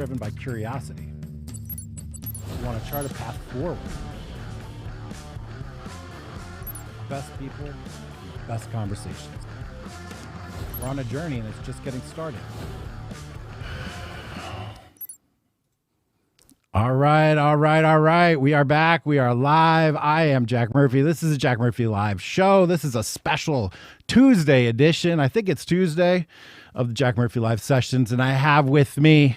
driven by curiosity. You want to chart a path forward. Best people, best conversations. We're on a journey and it's just getting started. All right. We are back. We are live. I am Jack Murphy. This is a Jack Murphy Live show. This is a special Tuesday edition. I think it's Tuesday of the Jack Murphy Live sessions. And I have with me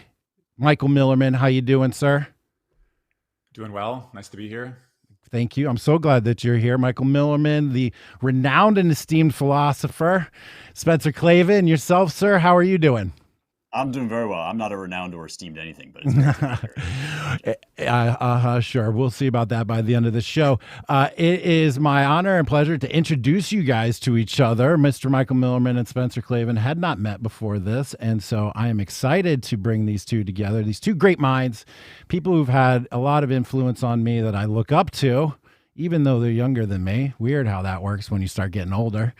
Michael Millerman. How you doing, sir? Doing well. Nice to be here. Thank you. I'm so glad that you're here. Michael Millerman, the renowned and esteemed philosopher. Spencer Klavan, yourself, sir. How are you doing? I'm doing very well. I'm not a renowned or esteemed anything, but it's sure. We'll see about that by the end of the show. It is my honor and pleasure to introduce you guys to each other. Mr. Michael Millerman and Spencer Klavan had not met before this, and so I am excited to bring these two together. These two great minds, people who've had a lot of influence on me that I look up to, even though they're younger than me. Weird how that works when you start getting older.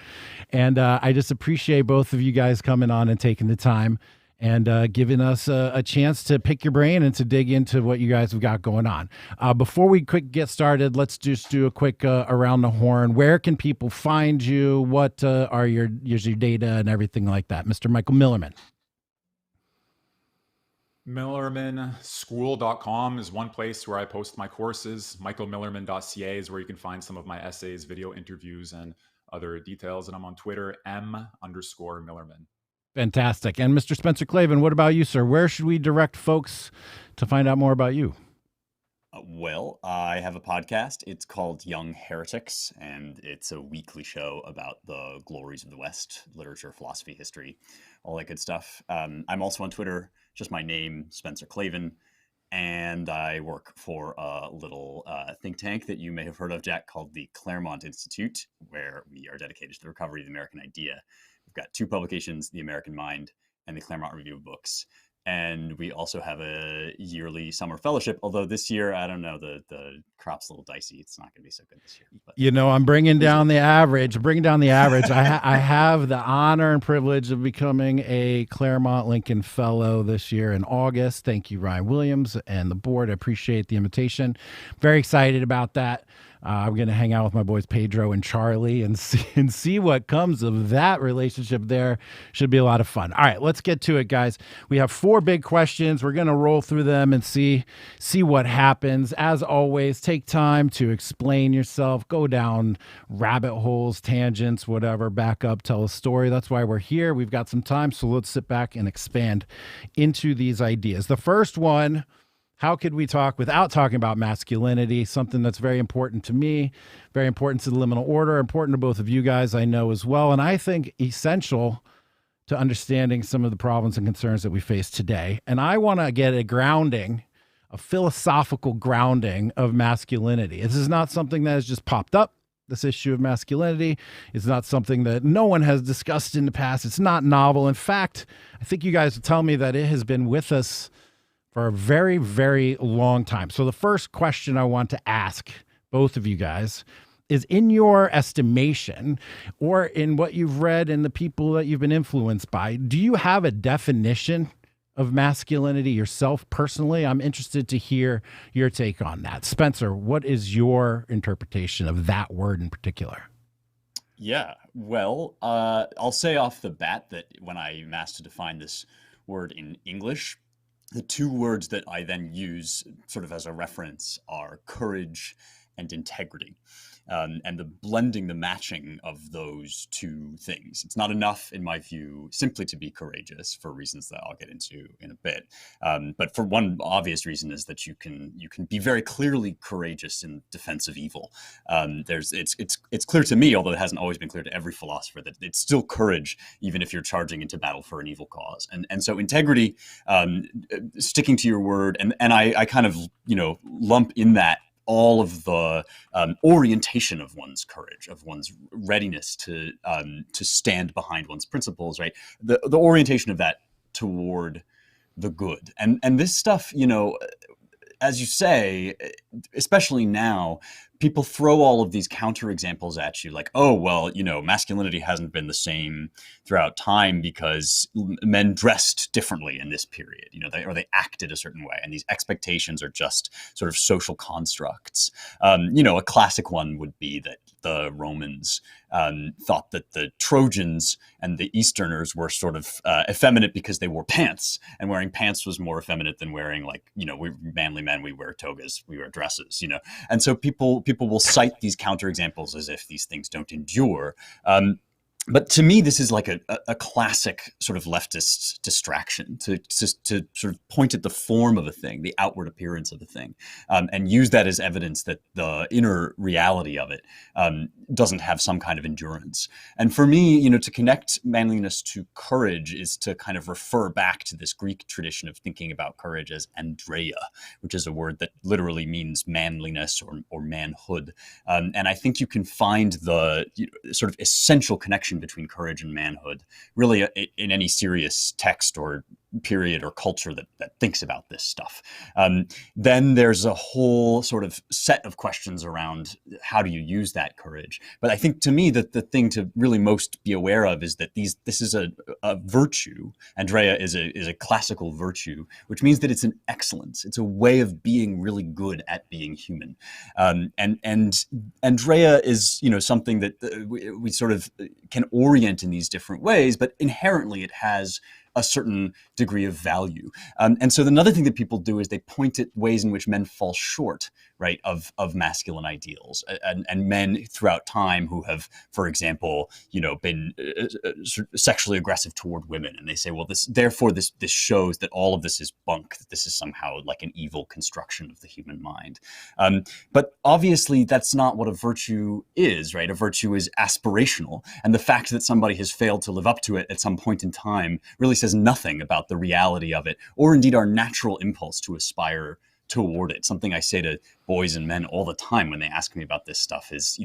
And I just appreciate both of you guys coming on and taking the time and giving us a chance to pick your brain and to dig into what you guys have got going on. Before we get started, let's just do a quick around the horn. Where can people find you? What are your data and everything like that? Mr. Michael Millerman. MillermanSchool.com is one place where I post my courses. MichaelMillerman.ca is where you can find some of my essays, video interviews, and other details. And I'm on Twitter, M_Millerman. Fantastic. And Mr. Spencer Klavan, what about you, sir? Where should we direct folks to find out more about you? Well, I have a podcast. It's called Young Heretics, and it's a weekly show about the glories of the West, literature, philosophy, history, all that good stuff. I'm also on Twitter, just my name, Spencer Klavan, and I work for a little think tank that you may have heard of, Jack, called the Claremont Institute, where we are dedicated to the recovery of the American idea. We've got two publications, The American Mind and the Claremont Review of Books. And we also have a yearly summer fellowship, although this year, I don't know, the crop's a little dicey. It's not going to be so good this year. But you know, I'm bringing down the average. I have the honor and privilege of becoming a Claremont Lincoln Fellow this year in August. Thank you, Ryan Williams and the board. I appreciate the invitation. Very excited about that. I'm going to hang out with my boys Pedro and Charlie and see what comes of that relationship there. Should be a lot of fun. All right, let's get to it, guys. We have 4 big questions. We're going to roll through them and see what happens. As always, take time to explain yourself, go down rabbit holes, tangents, whatever, back up, tell a story. That's why we're here. We've got some time, so let's sit back and expand into these ideas. The first one, how could we talk without talking about masculinity? Something that's very important to me, very important to the Liminal Order, important to both of you guys, I know as well. And I think essential to understanding some of the problems and concerns that we face today. And I want to get a grounding, a philosophical grounding of masculinity. This is not something that has just popped up. This issue of masculinity is not something that no one has discussed in the past. It's not novel. In fact, I think you guys will tell me that it has been with us for a very, very long time. So the first question I want to ask both of you guys is, in your estimation or in what you've read and the people that you've been influenced by, do you have a definition of masculinity yourself personally? I'm interested to hear your take on that. Spencer, what is your interpretation of that word in particular? Yeah, well, I'll say off the bat that when I'm asked to define this word in English, the 2 words that I then use sort of as a reference are courage and integrity. And the blending, the matching of those 2 things. It's not enough, in my view, simply to be courageous for reasons that I'll get into in a bit. But for one obvious reason is that you can be very clearly courageous in defense of evil. It's clear to me, although it hasn't always been clear to every philosopher, that it's still courage, even if you're charging into battle for an evil cause. And so integrity, sticking to your word, and I kind of lump in that all of the orientation of one's courage, of one's readiness to stand behind one's principles, right? The orientation of that toward the good. And this stuff, as you say, especially now, people throw all of these counterexamples at you, like, oh, well, masculinity hasn't been the same throughout time because men dressed differently in this period, they acted a certain way, and these expectations are just sort of social constructs. A classic one would be that the Romans thought that the Trojans and the Easterners were sort of effeminate because they wore pants, and wearing pants was more effeminate than wearing, like, we manly men, we wear togas, we wear dresses, and so people will cite these counterexamples as if these things don't endure. But to me, this is like a classic sort of leftist distraction to sort of point at the form of a thing, the outward appearance of a thing, and use that as evidence that the inner reality of it doesn't have some kind of endurance. And for me, to connect manliness to courage is to kind of refer back to this Greek tradition of thinking about courage as andreia, which is a word that literally means manliness or manhood. And I think you can find the sort of essential connection between courage and manhood really in any serious text or period or culture that thinks about this stuff. Then there's a whole sort of set of questions around how do you use that courage. But I think to me that the thing to really most be aware of is that this is a virtue. Andrea is a classical virtue, which means that it's an excellence. It's a way of being really good at being human. And Andrea is something that we sort of can orient in these different ways, but inherently it has a certain degree of value. And so another thing that people do is they point at ways in which men fall short, right, of masculine ideals, and men throughout time who have, for example, been sexually aggressive toward women. And they say, well, this shows that all of this is bunk, that this is somehow like an evil construction of the human mind. But obviously that's not what a virtue is, right? A virtue is aspirational. And the fact that somebody has failed to live up to it at some point in time really says nothing about the reality of it, or indeed our natural impulse to aspire toward it. Something I say to boys and men all the time when they ask me about this stuff is,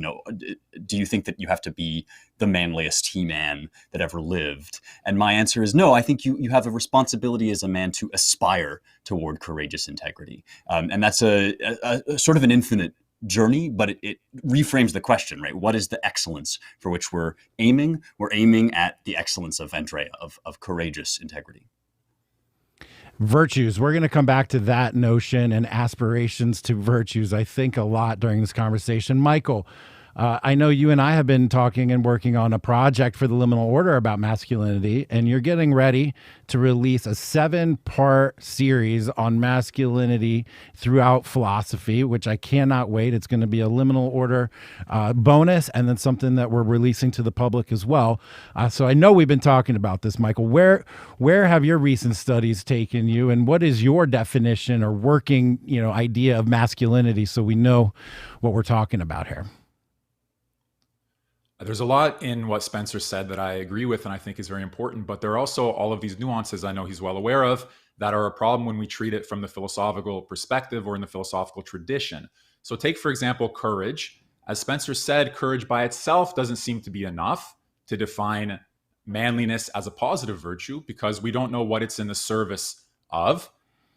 do you think that you have to be the manliest he-man that ever lived? And my answer is no. I think you have a responsibility as a man to aspire toward courageous integrity. And that's a sort of an infinite journey, but it reframes the question, right? What is the excellence for which we're aiming? We're aiming at the excellence of Andrea, of courageous integrity. Virtues. We're going to come back to that notion and aspirations to virtues, I think, a lot during this conversation. Michael, I know you and I have been talking and working on a project for the Liminal Order about masculinity, and you're getting ready to release a 7-part series on masculinity throughout philosophy, which I cannot wait. It's going to be a Liminal Order bonus, and then something that we're releasing to the public as well. So I know we've been talking about this, Michael. Where have your recent studies taken you, and what is your definition or working idea of masculinity, so we know what we're talking about here? There's a lot in what Spencer said that I agree with and I think is very important, but there are also all of these nuances I know he's well aware of that are a problem when we treat it from the philosophical perspective or in the philosophical tradition. So take, for example, courage. As Spencer said, courage by itself doesn't seem to be enough to define manliness as a positive virtue because we don't know what it's in the service of.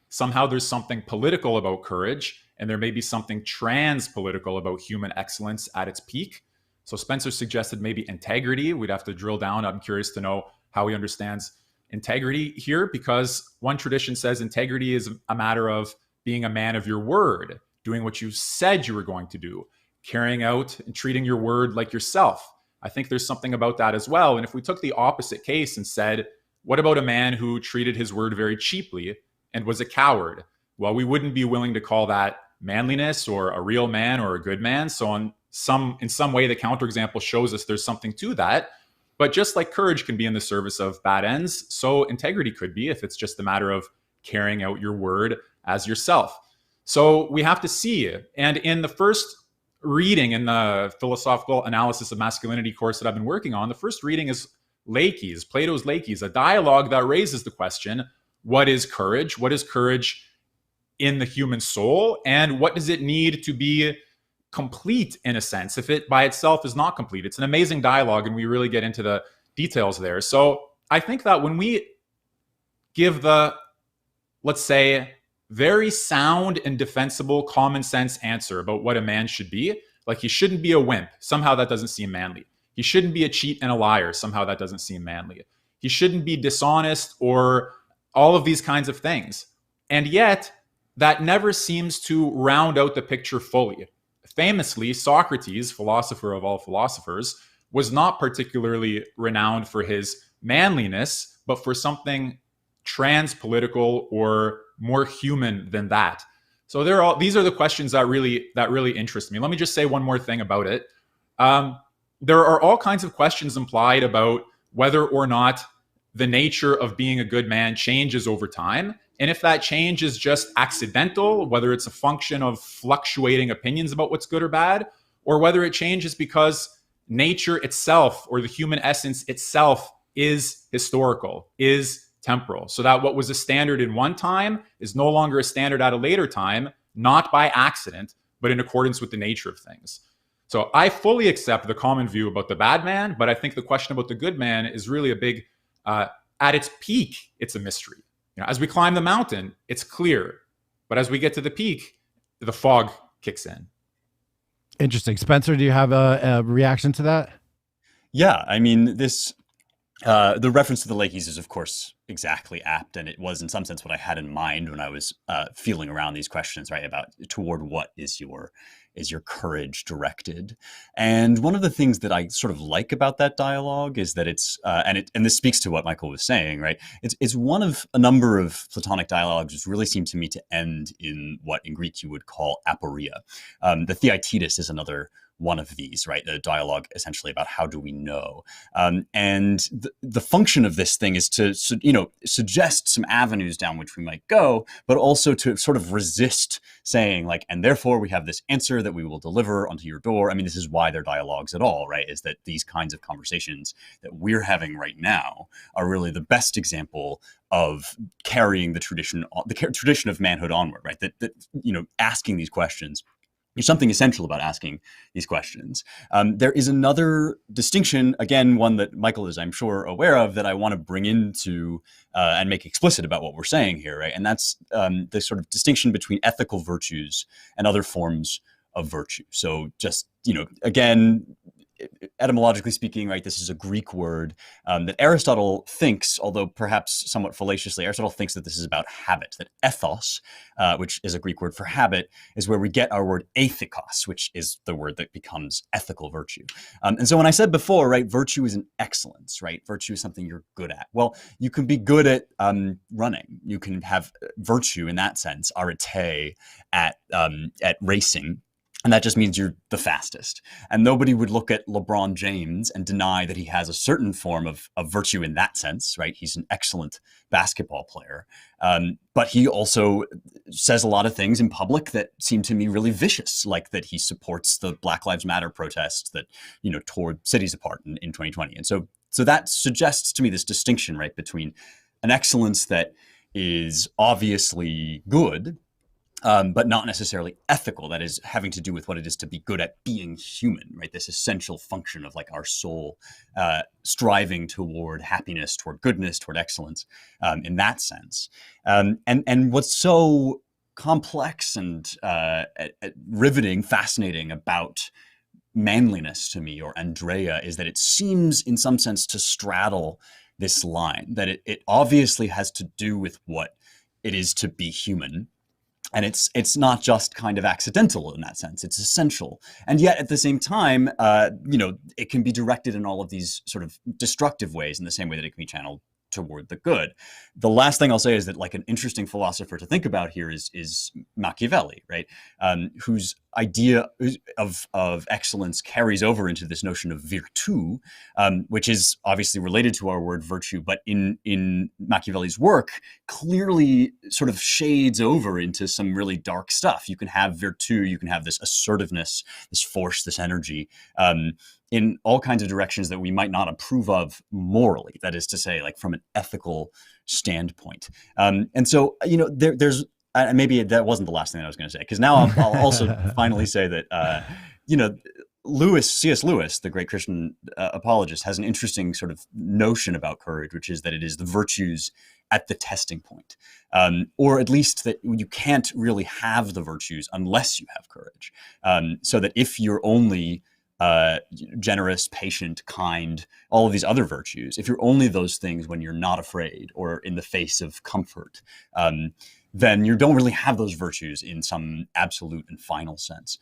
Somehow there's something political about courage, and there may be something trans-political about human excellence at its peak. So Spencer suggested maybe integrity. We'd have to drill down. I'm curious to know how he understands integrity here, because one tradition says integrity is a matter of being a man of your word, doing what you said you were going to do, carrying out and treating your word like yourself. I think there's something about that as well. And if we took the opposite case and said, what about a man who treated his word very cheaply and was a coward? Well, we wouldn't be willing to call that manliness or a real man or a good man. So in some way, the counterexample shows us there's something to that. But just like courage can be in the service of bad ends, so integrity could be if it's just a matter of carrying out your word as yourself. So we have to see. And in the first reading in the philosophical analysis of masculinity course that I've been working on, the first reading is Laches, Plato's Laches, a dialogue that raises the question, what is courage? What is courage in the human soul? And what does it need to be complete in a sense if it by itself is not complete? It's an amazing dialogue, and we really get into the details there. So I think that when we give the, let's say, very sound and defensible common sense answer about what a man should be, Like, he shouldn't be a wimp. Somehow that doesn't seem manly. He shouldn't be a cheat and a liar. Somehow that doesn't seem manly. He shouldn't be dishonest or all of these kinds of things. And yet, that never seems to round out the picture fully. Famously, Socrates, philosopher of all philosophers, was not particularly renowned for his manliness, but for something trans-political or more human than that. So these are the questions that really interest me. Let me just say one more thing about it. There are all kinds of questions implied about whether or not the nature of being a good man changes over time. And if that change is just accidental, whether it's a function of fluctuating opinions about what's good or bad, or whether it changes because nature itself or the human essence itself is historical, is temporal. So that what was a standard in one time is no longer a standard at a later time, not by accident, but in accordance with the nature of things. So I fully accept the common view about the bad man, but I think the question about the good man is really a big, at its peak, it's a mystery. As we climb the mountain, it's clear. But as we get to the peak, the fog kicks in. Interesting. Spencer, do you have a reaction to that? Yeah, I mean, the reference to the Lakeys is, of course, exactly apt, and it was in some sense what I had in mind when I was feeling around these questions, right? About toward what is your courage directed? And one of the things that I sort of like about that dialogue is that it's and this speaks to what Michael was saying, right? It's one of a number of Platonic dialogues which really seem to me to end in what in Greek you would call aporia. The Theaetetus is another one of these, right? The dialogue essentially about how do we know. And the function of this thing is to, suggest some avenues down which we might go, but also to sort of resist saying like, and therefore we have this answer that we will deliver onto your door. I mean, this is why they're dialogues at all, right? Is that these kinds of conversations that we're having right now are really the best example of carrying the tradition of manhood onward, right? That asking these questions. There's something essential about asking these questions. There is another distinction, again, one that Michael is, I'm sure, aware of, that I want to bring into and make explicit about what we're saying here, right? And that's the sort of distinction between ethical virtues and other forms of virtue. So just, again, etymologically speaking, right, this is a Greek word that Aristotle thinks, although perhaps somewhat fallaciously, Aristotle thinks that this is about habit, that ethos, which is a Greek word for habit, is where we get our word ethikos, which is the word that becomes ethical virtue. And so when I said before, right, virtue is an excellence, right? Virtue is something you're good at. Well, you can be good at running. You can have virtue in that sense, arete, at racing. And that just means you're the fastest. And nobody would look at LeBron James and deny that he has a certain form of virtue in that sense, right? He's an excellent basketball player. But he also says a lot of things in public that seem to me really vicious, like that he supports the Black Lives Matter protests that, tore cities apart in 2020. And so that suggests to me this distinction, right, between an excellence that is obviously good, but not necessarily ethical. That is having to do with what it is to be good at being human, right? This essential function of like our soul striving toward happiness, toward goodness, toward excellence in that sense. And what's so complex and riveting, fascinating about manliness to me, or Andrea, is that it seems in some sense to straddle this line, that it obviously has to do with what it is to be human. And it's not just kind of accidental in that sense. It's essential. And yet at the same time, it can be directed in all of these sort of destructive ways in the same way that it can be channeled toward the good. The last thing I'll say is that like an interesting philosopher to think about here is Machiavelli, right? Whose idea of excellence carries over into this notion of virtu, which is obviously related to our word virtue, but in Machiavelli's work clearly sort of shades over into some really dark stuff. You can have virtu, you can have this assertiveness, this force, this energy, in all kinds of directions that we might not approve of morally. That is to say, like from an ethical standpoint. And so, there's maybe that wasn't the last thing that I was going to say, because now I'll also finally say that, C.S. Lewis, the great Christian apologist, has an interesting sort of notion about courage, which is that it is the virtues at the testing point, or at least that you can't really have the virtues unless you have courage. So that if you're only generous, patient, kind, all of these other virtues, if you're only those things when you're not afraid or in the face of comfort, then you don't really have those virtues in some absolute and final sense.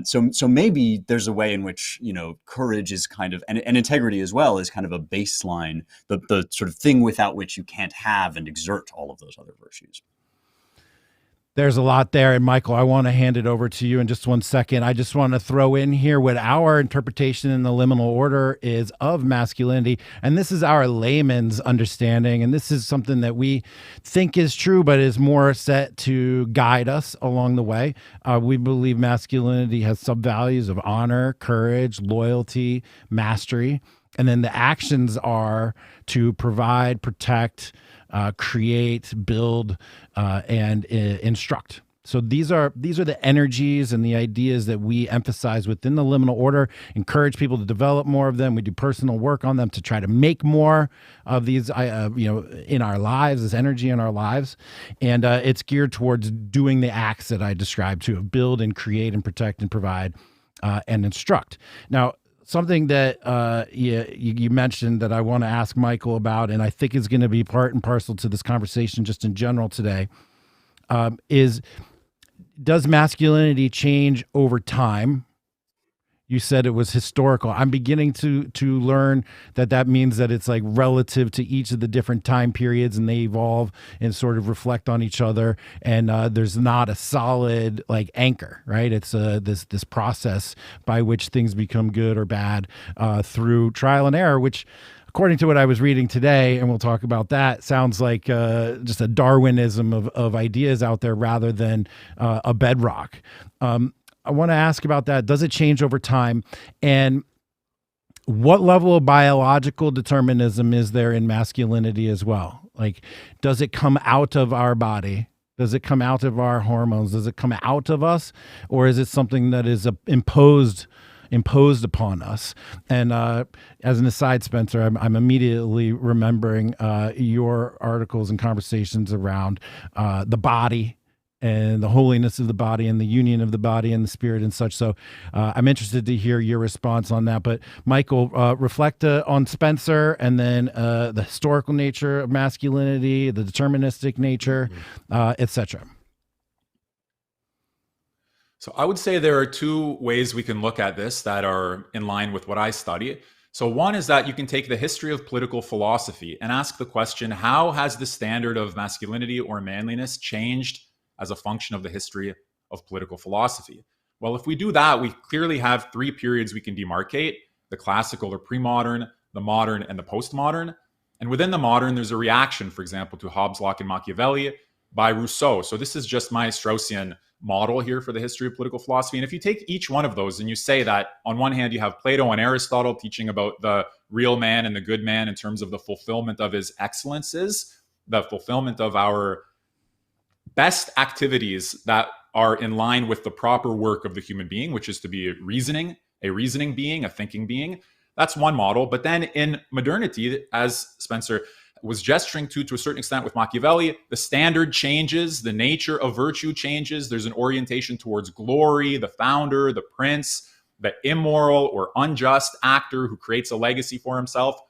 So maybe there's a way in which, courage is kind of, and integrity as well, is kind of a baseline, the sort of thing without which you can't have and exert all of those other virtues. There's a lot there. And Michael, I want to hand it over to you in just one second. I just want to throw in here what our interpretation in the liminal order is of masculinity. And this is our layman's understanding. And this is something that we think is true, but is more set to guide us along the way. We believe masculinity has sub-values of honor, courage, loyalty, mastery. And then the actions are to provide, protect, create, build, and instruct. So these are the energies and the ideas that we emphasize within the liminal order, encourage people to develop more of them. We do personal work on them to try to make more of these, in our lives, this energy in our lives. And it's geared towards doing the acts that I described to build and create and protect and provide and instruct. Now, something that you mentioned that I want to ask Michael about, and I think is going to be part and parcel to this conversation just in general today, is does masculinity change over time? You said it was historical. I'm beginning to learn that means that it's like relative to each of the different time periods, and they evolve and sort of reflect on each other. And there's not a solid like anchor, right? It's this process by which things become good or bad through trial and error, which, according to what I was reading today, and we'll talk about that, sounds like just a Darwinism of ideas out there rather than a bedrock. I want to ask about that. Does it change over time? And what level of biological determinism is there in masculinity as well? Like, does it come out of our body? Does it come out of our hormones? Does it come out of us? Or is it something that is imposed upon us? And as an aside, Spencer, I'm immediately remembering your articles and conversations around the body and the holiness of the body and the union of the body and the spirit and such. So I'm interested to hear your response on that. But Michael, reflect on Spencer and then the historical nature of masculinity, the deterministic nature, etc. So I would say there are two ways we can look at this that are in line with what I study. So one is that you can take the history of political philosophy and ask the question, how has the standard of masculinity or manliness changed as a function of the history of political philosophy? Well, if we do that, we clearly have three periods we can demarcate: the classical or pre-modern, the modern, and the postmodern. And within the modern, there's a reaction, for example, to Hobbes, Locke, and Machiavelli by Rousseau. So this is just my Straussian model here for the history of political philosophy. And if you take each one of those and you say that on one hand, you have Plato and Aristotle teaching about the real man and the good man in terms of the fulfillment of his excellences, the fulfillment of our best activities that are in line with the proper work of the human being, which is to be a reasoning being, a thinking being. That's one model. But then in modernity, as Spencer was gesturing to a certain extent with Machiavelli, the standard changes, the nature of virtue changes. There's an orientation towards glory, the founder, the prince, the immoral or unjust actor who creates a legacy for himself.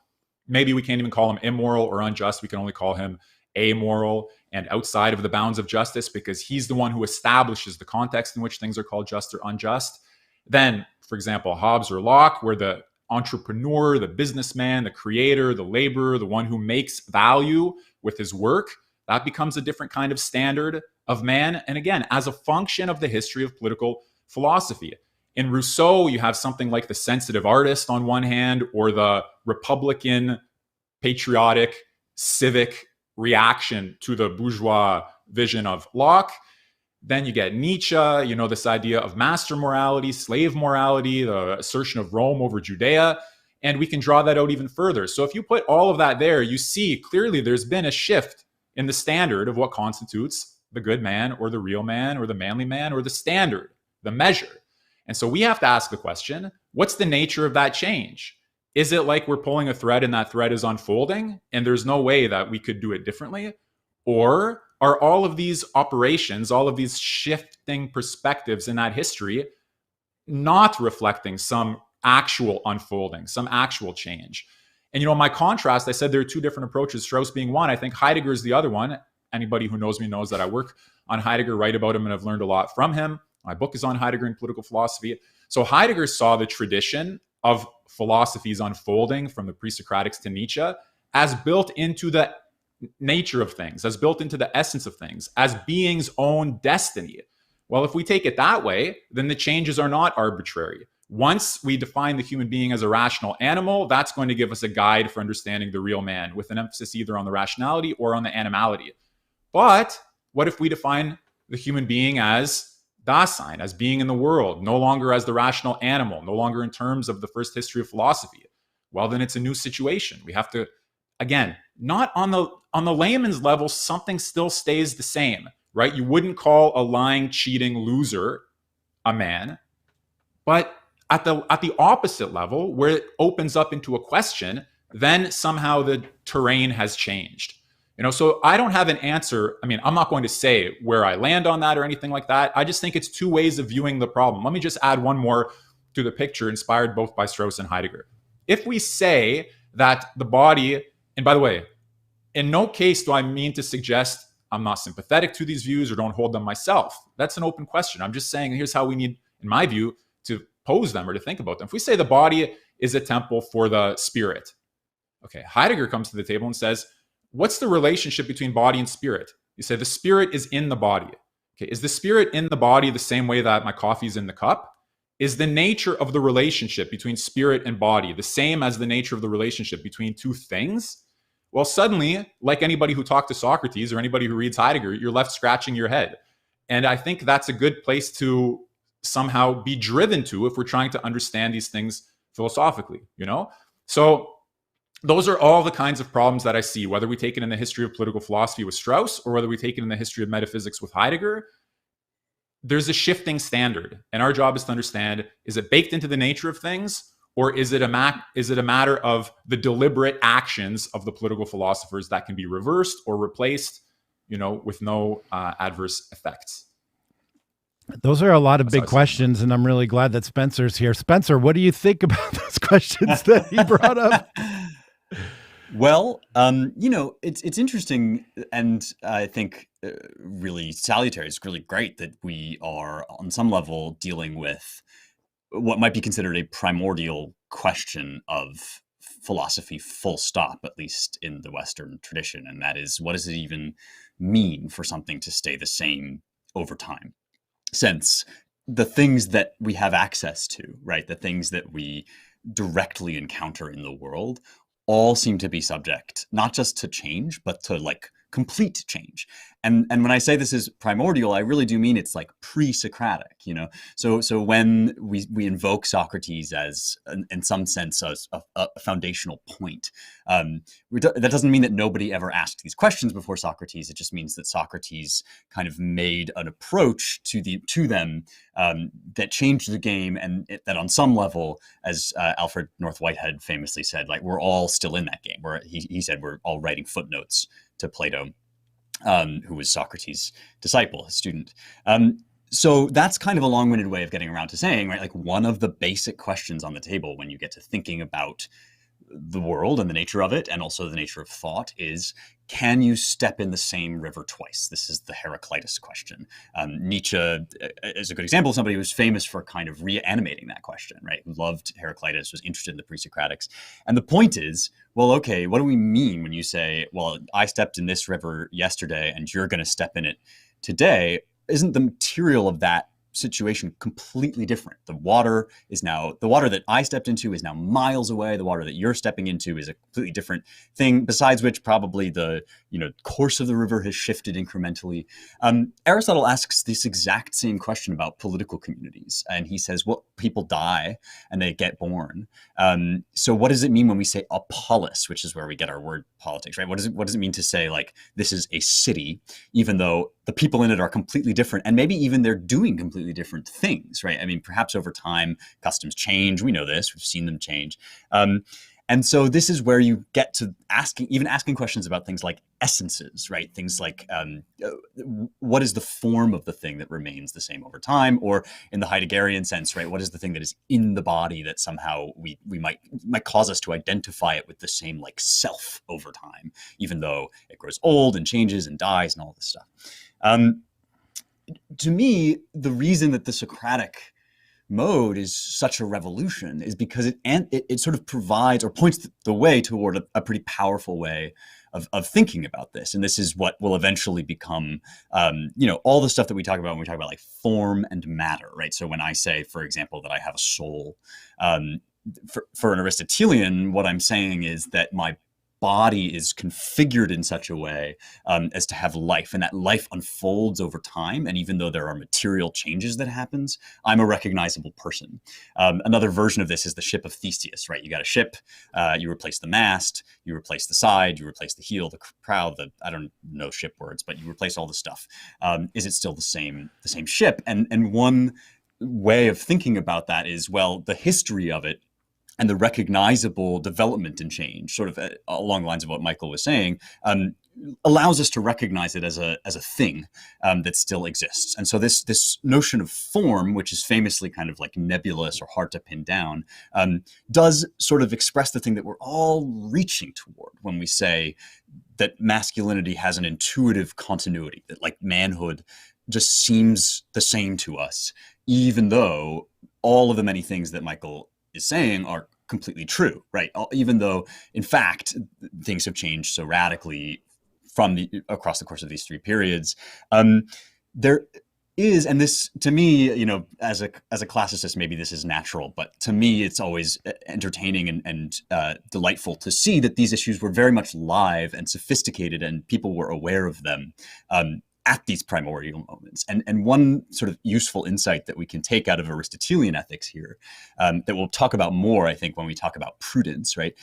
Maybe we can't even call him immoral or unjust. We can only call him amoral and outside of the bounds of justice, because he's the one who establishes the context in which things are called just or unjust. Then, for example, Hobbes or Locke, where the entrepreneur, the businessman, the creator, the laborer, the one who makes value with his work, that becomes a different kind of standard of man. And again, as a function of the history of political philosophy. In Rousseau, you have something like the sensitive artist on one hand, or the Republican, patriotic, civic reaction to the bourgeois vision of Locke. Then you get Nietzsche, this idea of master morality, slave morality, the assertion of Rome over Judea. And we can draw that out even further. So if you put all of that there, you see clearly there's been a shift in the standard of what constitutes the good man or the real man or the manly man or the standard, the measure. And so we have to ask the question, what's the nature of that change? Is it like we're pulling a thread and that thread is unfolding and there's no way that we could do it differently? Or are all of these operations, all of these shifting perspectives in that history not reflecting some actual unfolding, some actual change? And, my contrast, I said there are two different approaches, Strauss being one. I think Heidegger is the other one. Anybody who knows me knows that I work on Heidegger, write about him, and I've learned a lot from him. My book is on Heidegger and political philosophy. So Heidegger saw the tradition of philosophies unfolding from the pre-Socratics to Nietzsche as built into the nature of things, as built into the essence of things, as being's own destiny. Well, if we take it that way, then the changes are not arbitrary. Once we define the human being as a rational animal, that's going to give us a guide for understanding the real man, with an emphasis either on the rationality or on the animality. But what if we define the human being as Dasein, as being in the world, no longer as the rational animal, no longer in terms of the first history of philosophy? Well, then it's a new situation. We have to, again, not on the layman's level, something still stays the same, right? You wouldn't call a lying, cheating loser a man, but at the opposite level, where it opens up into a question, then somehow the terrain has changed. So I don't have an answer. I mean, I'm not going to say where I land on that or anything like that. I just think it's two ways of viewing the problem. Let me just add one more to the picture, inspired both by Strauss and Heidegger. If we say that the body, and by the way, in no case do I mean to suggest I'm not sympathetic to these views or don't hold them myself. That's an open question. I'm just saying here's how we need, in my view, to pose them or to think about them. If we say the body is a temple for the spirit, okay, Heidegger comes to the table and says, what's the relationship between body and spirit? You say the spirit is in the body. Okay, is the spirit in the body the same way that my coffee is in the cup? Is the nature of the relationship between spirit and body the same as the nature of the relationship between two things? Well, suddenly, like anybody who talked to Socrates or anybody who reads Heidegger, you're left scratching your head. And I think that's a good place to somehow be driven to if we're trying to understand these things philosophically, So those are all the kinds of problems that I see, whether we take it in the history of political philosophy with Strauss or whether we take it in the history of metaphysics with Heidegger. There's a shifting standard, and our job is to understand, is it baked into the nature of things, or is it a matter of the deliberate actions of the political philosophers that can be reversed or replaced, with no adverse effects? Those are a lot of big questions, and I'm really glad that Spencer's here. Spencer, what do you think about those questions that he brought up? Well, it's interesting, and I think really salutary. It's really great that we are, on some level, dealing with what might be considered a primordial question of philosophy, full stop, at least in the Western tradition, and that is, what does it even mean for something to stay the same over time? Since the things that we have access to, right, the things that we directly encounter in the world, all seem to be subject not just to change, but to complete change. And when I say this is primordial, I really do mean it's pre-Socratic, So when we invoke Socrates as, in some sense, as a foundational point, that doesn't mean that nobody ever asked these questions before Socrates. It just means that Socrates kind of made an approach to them that changed the game, and that on some level, as Alfred North Whitehead famously said, we're all still in that game. He said we're all writing footnotes to Plato, who was Socrates' disciple, his student. So that's kind of a long-winded way of getting around to saying, right, one of the basic questions on the table when you get to thinking about the world and the nature of it, and also the nature of thought, is, can you step in the same river twice? This is the Heraclitus question. Nietzsche is a good example of somebody who was famous for kind of reanimating that question, right? Who loved Heraclitus, was interested in the pre-Socratics. And the point is, well, okay, what do we mean when you say, well, I stepped in this river yesterday and you're going to step in it today? Isn't the material of that situation completely different? The water that I stepped into is now miles away. The water that you're stepping into is a completely different thing, besides which probably the course of the river has shifted incrementally. Aristotle asks this exact same question about political communities, and he says, well, people die and they get born. So what does it mean when we say a polis, which is where we get our word politics, right? What does it mean to say this is a city, even though the people in it are completely different, and maybe even they're doing completely completely different things, right? I mean, perhaps over time, customs change. We know this. We've seen them change. And so this is where you get to asking questions about things like essences, right? Things like what is the form of the thing that remains the same over time, or in the Heideggerian sense, right? What is the thing that is in the body that somehow we might cause us to identify it with the same like self over time, even though it grows old and changes and dies and all this stuff. To me, the reason that the Socratic mode is such a revolution is because it sort of provides or points the way toward a pretty powerful way of thinking about this. And this is what will eventually become, all the stuff that we talk about when we talk about like form and matter, right? So when I say, for example, that I have a soul, for an Aristotelian, what I'm saying is that my body is configured in such a way as to have life, and that life unfolds over time. And even though there are material changes that happens, I'm a recognizable person. Another version of this is the ship of Theseus, right? You got a ship, you replace the mast, you replace the side, you replace the heel, the prow, I don't know ship words, but you replace all the stuff. Is it still the same ship? And one way of thinking about that is, well, the history of it and the recognizable development and change, sort of along the lines of what Michael was saying, allows us to recognize it as a thing that still exists. And so this notion of form, which is famously kind of like nebulous or hard to pin down, does sort of express the thing that we're all reaching toward when we say that masculinity has an intuitive continuity, that like manhood just seems the same to us, even though all of the many things that Michael is saying are completely true, right? Even though, in fact, things have changed so radically across the course of these three periods, there is, and this to me, as a classicist, maybe this is natural, but to me, it's always entertaining and delightful to see that these issues were very much live and sophisticated, and people were aware of them at these primordial moments. And one sort of useful insight that we can take out of Aristotelian ethics here, that we'll talk about more, I think, when we talk about prudence, right,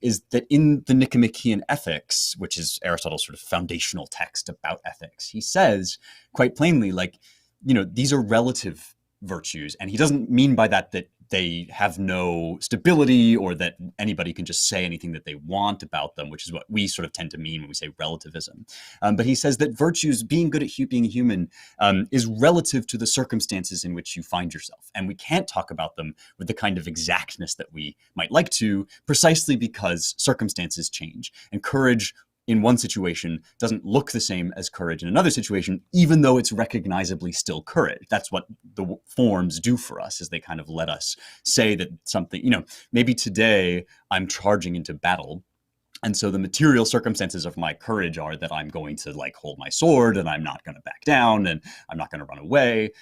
is that in the Nicomachean Ethics, which is Aristotle's sort of foundational text about ethics, he says quite plainly, like, these are relative virtues. And he doesn't mean by that they have no stability or that anybody can just say anything that they want about them, which is what we sort of tend to mean when we say relativism. But he says that virtues, being good at being human, is relative to the circumstances in which you find yourself. And we can't talk about them with the kind of exactness that we might like to, precisely because circumstances change. And courage in one situation doesn't look the same as courage in another situation, even though it's recognizably still courage. That's what the forms do for us, is they kind of let us say that something, maybe today I'm charging into battle. And so the material circumstances of my courage are that I'm going to like hold my sword and I'm not going to back down and I'm not going to run away.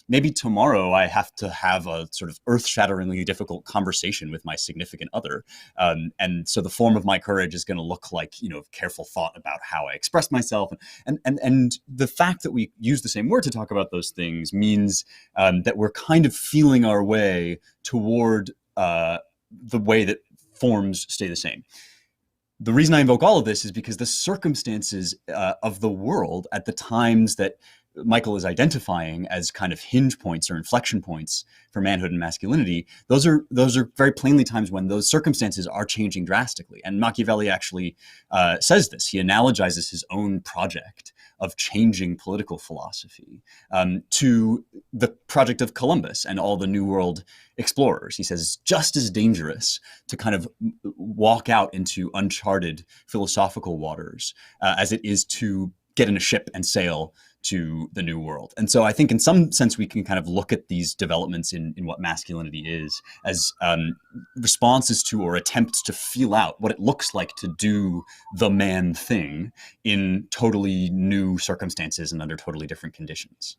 Maybe tomorrow I have to have a sort of earth-shatteringly difficult conversation with my significant other. And so the form of my courage is going to look like, careful thought about how I express myself. And the fact that we use the same word to talk about those things means that we're kind of feeling our way toward the way that forms stay the same. The reason I invoke all of this is because the circumstances of the world at the times that Michael is identifying as kind of hinge points or inflection points for manhood and masculinity, those are very plainly times when those circumstances are changing drastically. And Machiavelli actually says this. He analogizes his own project of changing political philosophy to the project of Columbus and all the New World explorers. He says it's just as dangerous to kind of walk out into uncharted philosophical waters as it is to get in a ship and sail to the New World. And so I think in some sense we can kind of look at these developments in what masculinity is as responses to or attempts to feel out what it looks like to do the man thing in totally new circumstances and under totally different conditions.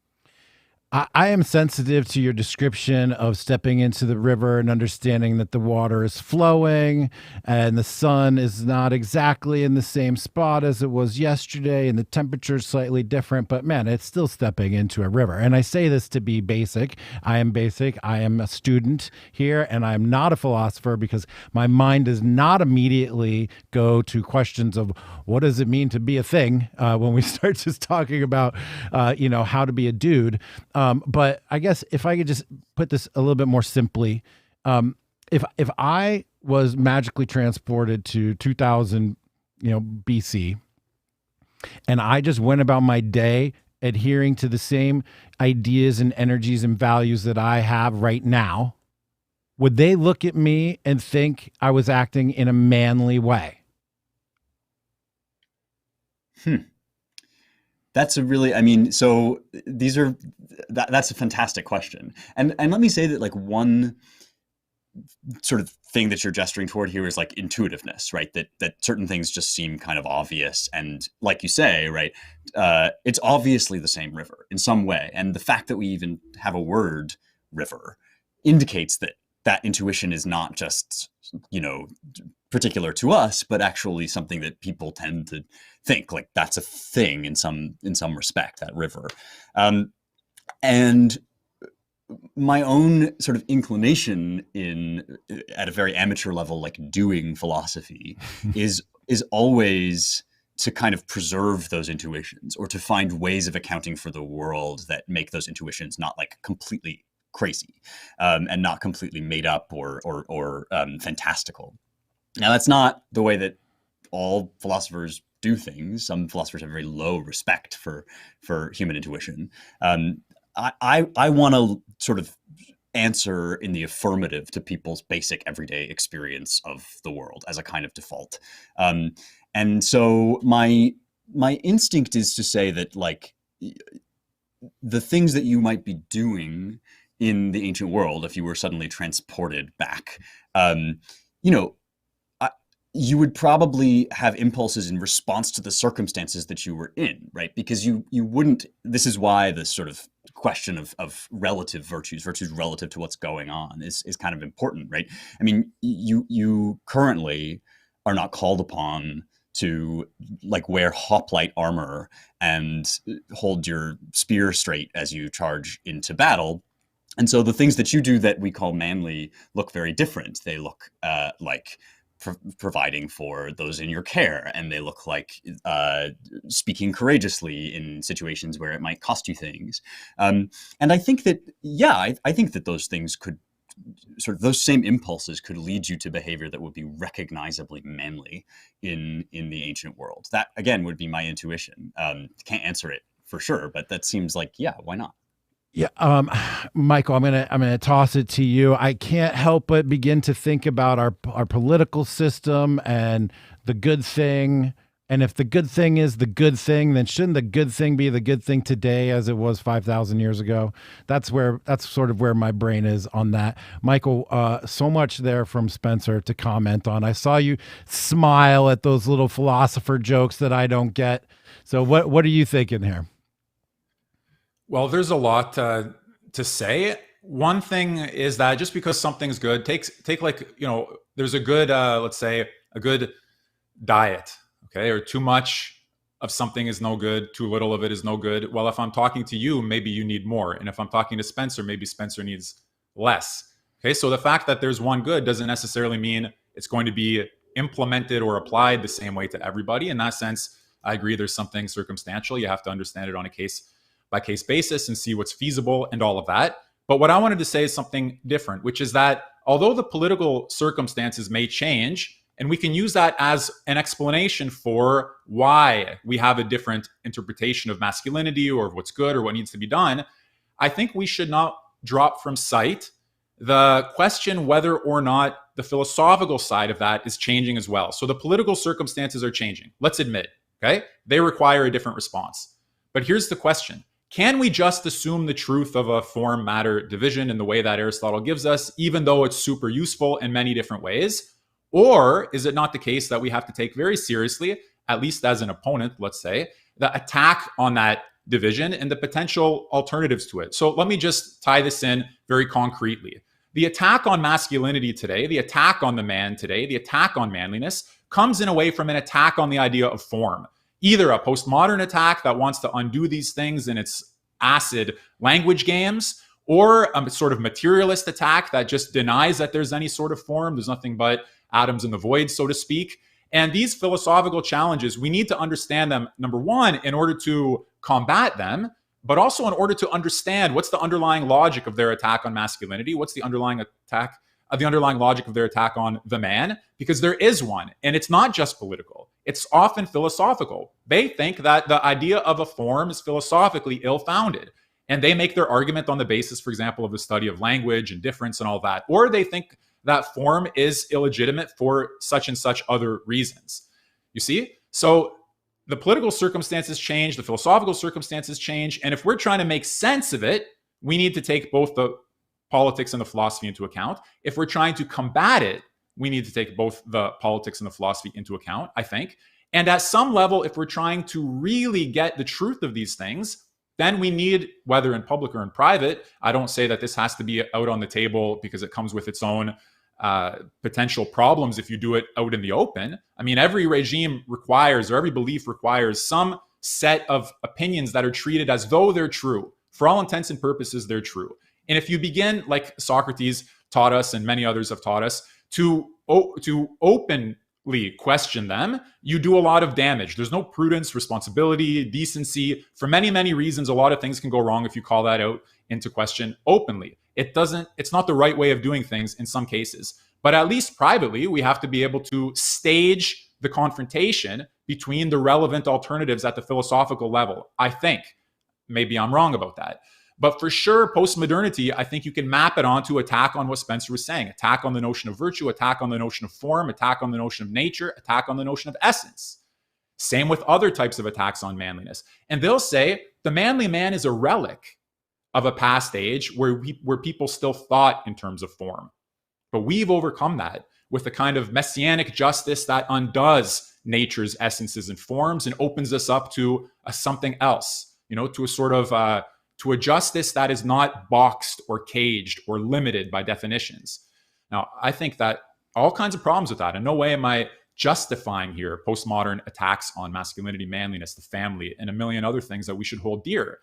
I am sensitive to your description of stepping into the river and understanding that the water is flowing and the sun is not exactly in the same spot as it was yesterday and the temperature is slightly different, but man, it's still stepping into a river. And I say this to be basic. I am basic. I am a student here and I'm not a philosopher because my mind does not immediately go to questions of what does it mean to be a thing when we start just talking about, how to be a dude. But I guess if I could just put this a little bit more simply, if I was magically transported to 2000, BC, and I just went about my day adhering to the same ideas and energies and values that I have right now, would they look at me and think I was acting in a manly way? That's a really, so these are, that's a fantastic question. And let me say that like one sort of thing that you're gesturing toward here is like intuitiveness, right? That certain things just seem kind of obvious. And like you say, right, it's obviously the same river in some way. And the fact that we even have a word river indicates that intuition is not just, particular to us, but actually something that people tend to think like that's a thing in some respect, that river. And my own sort of inclination at a very amateur level, like doing philosophy is always to kind of preserve those intuitions, or to find ways of accounting for the world that make those intuitions not like completely crazy, and not completely made up or fantastical. Now, that's not the way that all philosophers do things. Some philosophers have very low respect for human intuition. I want to sort of answer in the affirmative to people's basic everyday experience of the world as a kind of default. And so my instinct is to say that like the things that you might be doing in the ancient world, if you were suddenly transported back, you would probably have impulses in response to the circumstances that you were in, right? Because you wouldn't, this is why this sort of question of relative virtues relative to what's going on is kind of important, right? I mean, you currently are not called upon to like wear hoplite armor and hold your spear straight as you charge into battle. And so the things that you do that we call manly look very different. They look like providing for those in your care, and they look like speaking courageously in situations where it might cost you things. And I think that, I think that those things could sort of, those same impulses could lead you to behavior that would be recognizably manly in the ancient world. That again would be my intuition. Can't answer it for sure, but that seems like, why not? Yeah, Michael, I'm gonna toss it to you. I can't help but begin to think about our political system and the good thing. And if the good thing is the good thing, then shouldn't the good thing be the good thing today as it was 5,000 years ago? That's sort of where my brain is on that. Michael, so much there from Spencer to comment on. I saw you smile at those little philosopher jokes that I don't get. So what are you thinking here? Well, there's a lot to say. One thing is that just because something's good, take like, there's a good, let's say a good diet, okay? Or too much of something is no good, too little of it is no good. Well, if I'm talking to you, maybe you need more. And if I'm talking to Spencer, maybe Spencer needs less. Okay, so the fact that there's one good doesn't necessarily mean it's going to be implemented or applied the same way to everybody. In that sense, I agree there's something circumstantial. You have to understand it on a case-by-case basis and see what's feasible and all of that. But what I wanted to say is something different, which is that although the political circumstances may change, and we can use that as an explanation for why we have a different interpretation of masculinity or of what's good or what needs to be done, I think we should not drop from sight the question whether or not the philosophical side of that is changing as well. So the political circumstances are changing. Let's admit, okay? They require a different response. But here's the question. Can we just assume the truth of a form-matter division in the way that Aristotle gives us, even though it's super useful in many different ways? Or is it not the case that we have to take very seriously, at least as an opponent, let's say, the attack on that division and the potential alternatives to it? So let me just tie this in very concretely. The attack on masculinity today, the attack on the man today, the attack on manliness comes in a way from an attack on the idea of form. Either a postmodern attack that wants to undo these things in its acid language games, or a sort of materialist attack that just denies that there's any sort of form. There's nothing but atoms in the void, so to speak. And these philosophical challenges, we need to understand them, number one, in order to combat them, but also in order to understand what's the underlying logic of their attack on masculinity, what's the underlying logic of their attack on the man, because there is one, and it's not just political. It's often philosophical. They think that the idea of a form is philosophically ill-founded, and they make their argument on the basis, for example, of the study of language and difference and all that, or they think that form is illegitimate for such and such other reasons. You see? So the political circumstances change, the philosophical circumstances change, and if we're trying to make sense of it, we need to take both the politics and the philosophy into account. If we're trying to combat it, we need to take both the politics and the philosophy into account, I think. And at some level, if we're trying to really get the truth of these things, then we need, whether in public or in private, I don't say that this has to be out on the table because it comes with its own potential problems if you do it out in the open. I mean, every regime requires, or every belief requires, some set of opinions that are treated as though they're true. For all intents and purposes, they're true. And if you begin, like Socrates taught us and many others have taught us, to openly question them, you do a lot of damage. There's no prudence, responsibility, decency. For many, many reasons, a lot of things can go wrong if you call that out into question openly. It's not the right way of doing things in some cases. But at least privately, we have to be able to stage the confrontation between the relevant alternatives at the philosophical level. I think. Maybe I'm wrong about that. But for sure, postmodernity, I think you can map it onto attack on what Spencer was saying. Attack on the notion of virtue, attack on the notion of form, attack on the notion of nature, attack on the notion of essence. Same with other types of attacks on manliness. And they'll say the manly man is a relic of a past age where people still thought in terms of form. But we've overcome that with a kind of messianic justice that undoes nature's essences and forms and opens us up to something else, to a sort of to a justice that is not boxed or caged or limited by definitions. Now, I think that all kinds of problems with that. In no way am I justifying here postmodern attacks on masculinity, manliness, the family, and a million other things that we should hold dear.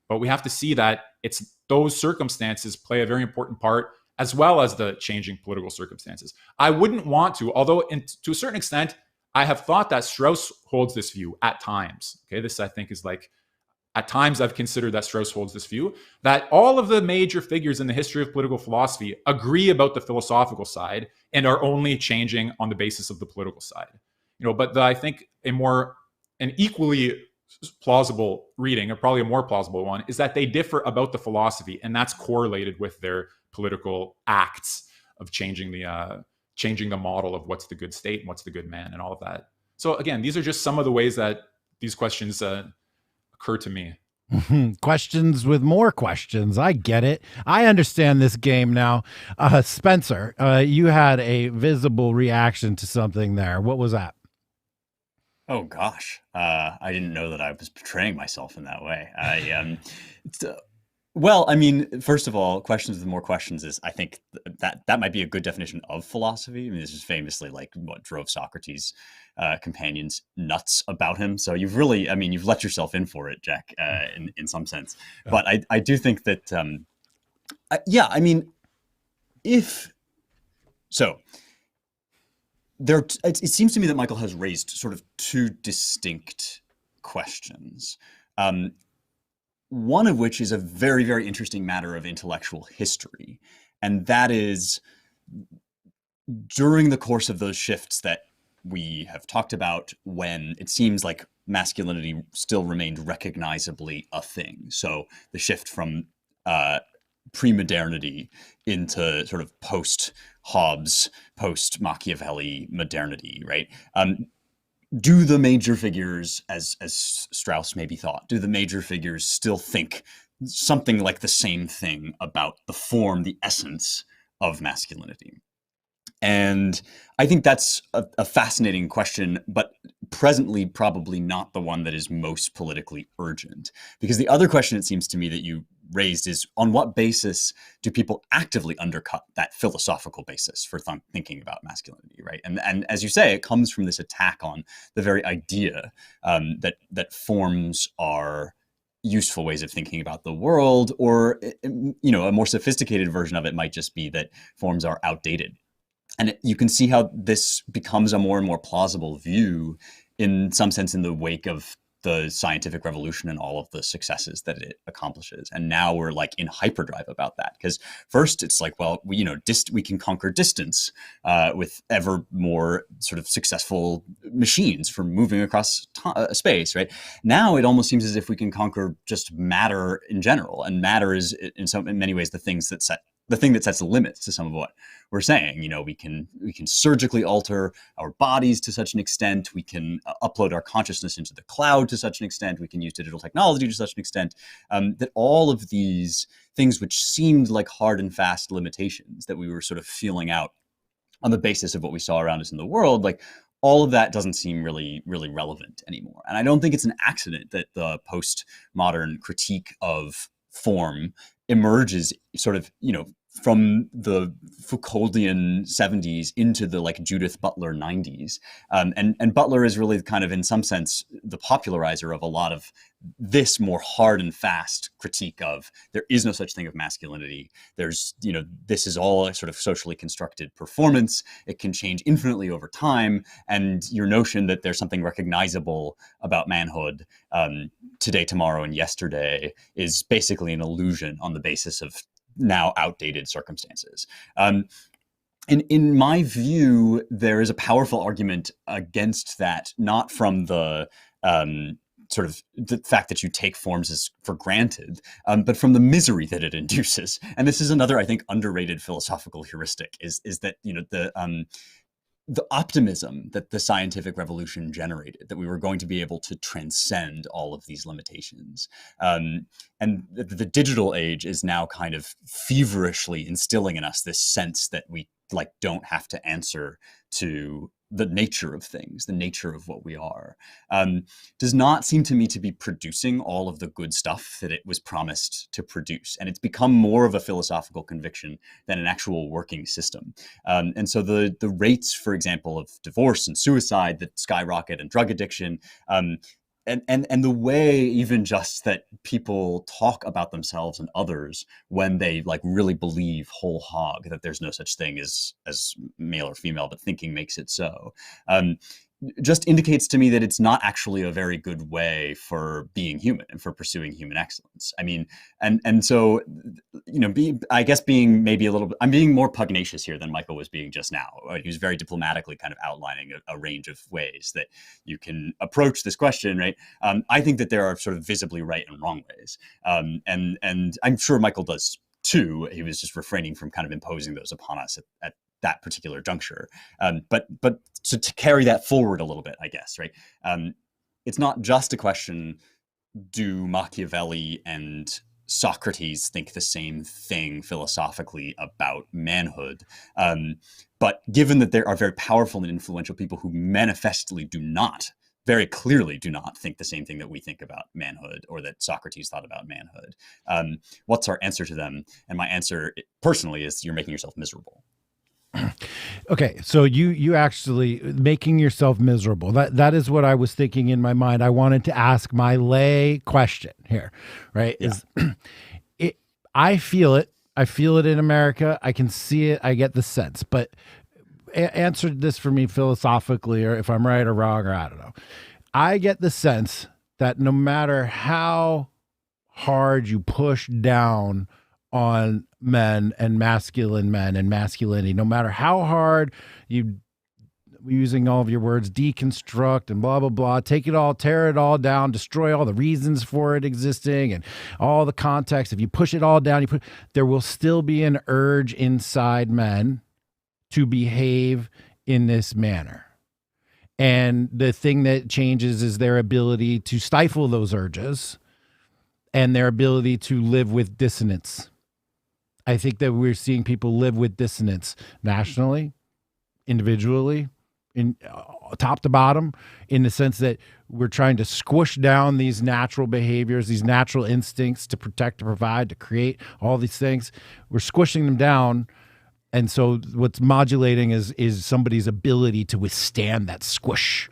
But we have to see that it's those circumstances play a very important part, as well as the changing political circumstances. I wouldn't want to, although to a certain extent, I have thought that Strauss holds this view at times. Okay, this I think is like, at times I've considered that Strauss holds this view, that all of the major figures in the history of political philosophy agree about the philosophical side and are only changing on the basis of the political side. But I think an equally plausible reading, or probably a more plausible one, is that they differ about the philosophy, and that's correlated with their political acts of changing the model of what's the good state and what's the good man and all of that. So again, these are just some of the ways that these questions occur to me. Questions with more questions. I get it. I understand this game now. Spencer, you had a visible reaction to something there. What was that? Oh gosh, I didn't know that I was portraying myself in that way. Well, I mean, first of all, questions with more questions is, I think that might be a good definition of philosophy. I mean, this is famously like what drove Socrates' companions nuts about him. So you've let yourself in for it, Jack, in some sense. But I do think that, it seems to me that Michael has raised sort of two distinct questions. One of which is a very, very interesting matter of intellectual history. And that is, during the course of those shifts that we have talked about, when it seems like masculinity still remained recognizably a thing. So the shift from pre-modernity into sort of post-Hobbes, post-Machiavelli modernity, right? Do the major figures, as Strauss maybe thought, do the major figures still think something like the same thing about the form, the essence of masculinity? And I think that's a fascinating question, but presently probably not the one that is most politically urgent. Because the other question, it seems to me, that you raised is, on what basis do people actively undercut that philosophical basis for thinking about masculinity, right? And as you say, it comes from this attack on the very idea that forms are useful ways of thinking about the world, or a more sophisticated version of it might just be that forms are outdated. And you can see how this becomes a more and more plausible view, in some sense, in the wake of the scientific revolution and all of the successes that it accomplishes. And now we're like in hyperdrive about that, because first it's like, well, we can conquer distance with ever more sort of successful machines for moving across space, right? Now it almost seems as if we can conquer just matter in general, and matter is in many ways the thing that sets the limits to some of what we're saying. We can surgically alter our bodies to such an extent. We can upload our consciousness into the cloud to such an extent. We can use digital technology to such an extent that all of these things, which seemed like hard and fast limitations that we were sort of feeling out on the basis of what we saw around us in the world, like all of that doesn't seem really, really relevant anymore. And I don't think it's an accident that the postmodern critique of form emerges sort of, from the Foucauldian 70s into the like Judith Butler 90s. And Butler is really kind of, in some sense, the popularizer of a lot of this more hard and fast critique of there is no such thing of masculinity. There's, this is all a sort of socially constructed performance. It can change infinitely over time. And your notion that there's something recognizable about manhood today, tomorrow, and yesterday is basically an illusion on the basis of now outdated circumstances. In my view, there is a powerful argument against that, not from the sort of the fact that you take forms as for granted, but from the misery that it induces. And this is another, I think, underrated philosophical heuristic, is that the optimism that the scientific revolution generated, that we were going to be able to transcend all of these limitations. And the digital age is now kind of feverishly instilling in us this sense that we like don't have to answer to the nature of things, the nature of what we are, does not seem to me to be producing all of the good stuff that it was promised to produce. And it's become more of a philosophical conviction than an actual working system. And so the rates, for example, of divorce and suicide that skyrocket, and drug addiction, and the way even just that people talk about themselves and others when they like really believe whole hog that there's no such thing as male or female, but thinking makes it so, just indicates to me that it's not actually a very good way for being human and for pursuing human excellence. I mean, and so, I guess being maybe I'm being more pugnacious here than Michael was being just now. He was very diplomatically kind of outlining a range of ways that you can approach this question, right? I think that there are sort of visibly right and wrong ways. And I'm sure Michael does too. He was just refraining from kind of imposing those upon us at that particular juncture. But so to carry that forward a little bit, I guess, right? It's not just a question, do Machiavelli and Socrates think the same thing philosophically about manhood? But given that there are very powerful and influential people who manifestly very clearly do not think the same thing that we think about manhood, or that Socrates thought about manhood, what's our answer to them? And my answer personally is you're making yourself miserable. Okay, so you actually making yourself miserable. That is what I was thinking in my mind. I wanted to ask my lay question here, right? Yeah. Is I feel it. I feel it in America. I can see it. I get the sense. But answer this for me philosophically, or if I'm right or wrong, or I don't know. I get the sense that no matter how hard you push down on men and masculinity, no matter how hard you, using all of your words, deconstruct and blah, blah, blah, take it all, tear it all down, destroy all the reasons for it existing and all the context. If you push it all down, there will still be an urge inside men to behave in this manner. And the thing that changes is their ability to stifle those urges and their ability to live with dissonance. I think that we're seeing people live with dissonance nationally, individually, in top to bottom, in the sense that we're trying to squish down these natural behaviors, these natural instincts to protect, to provide, to create, all these things. We're squishing them down. And so what's modulating is somebody's ability to withstand that squish,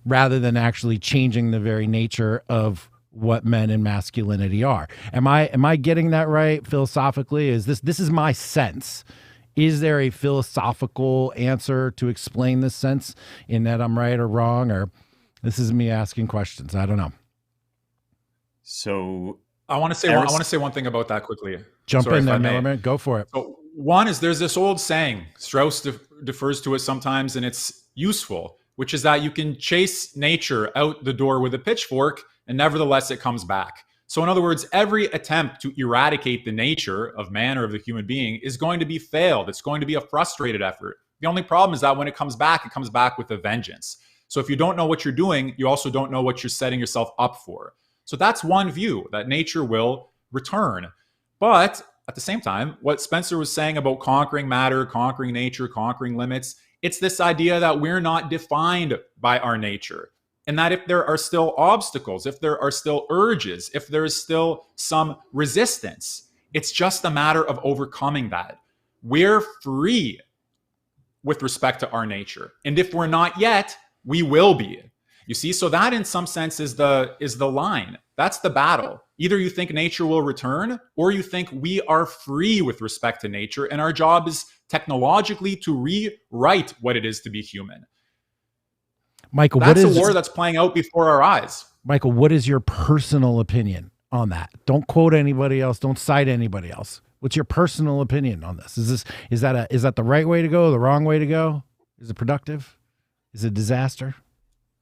rather than actually changing the very nature of what men and masculinity are. Am I getting that right philosophically? Is this is my sense. Is there a philosophical answer to explain this sense, in that I'm right or wrong, or this is me asking questions? I don't know. So I want to say one thing about that quickly. Jump Sorry in there, if I may. Millerman. Go for it. So one is there's this old saying, Strauss defers to it sometimes, and it's useful, which is that you can chase nature out the door with a pitchfork, and nevertheless it comes back. So in other words, every attempt to eradicate the nature of man or of the human being is going to be failed. It's going to be a frustrated effort. The only problem is that when it comes back with a vengeance. So if you don't know what you're doing, you also don't know what you're setting yourself up for. So that's one view, that nature will return. But at the same time, what Spencer was saying about conquering matter, conquering nature, conquering limits, it's this idea that we're not defined by our nature. And that if there are still obstacles, if there are still urges, if there is still some resistance, it's just a matter of overcoming that. We're free with respect to our nature. And if we're not yet, we will be. You see, so that in some sense is the line. That's the battle. Either you think nature will return, or you think we are free with respect to nature, and our job is technologically to rewrite what it is to be human. Michael, that's a war that's playing out before our eyes. Michael, what is your personal opinion on that? Don't quote anybody else. Don't cite anybody else. What's your personal opinion on this? Is that the right way to go? The wrong way to go? Is it productive? Is it a disaster?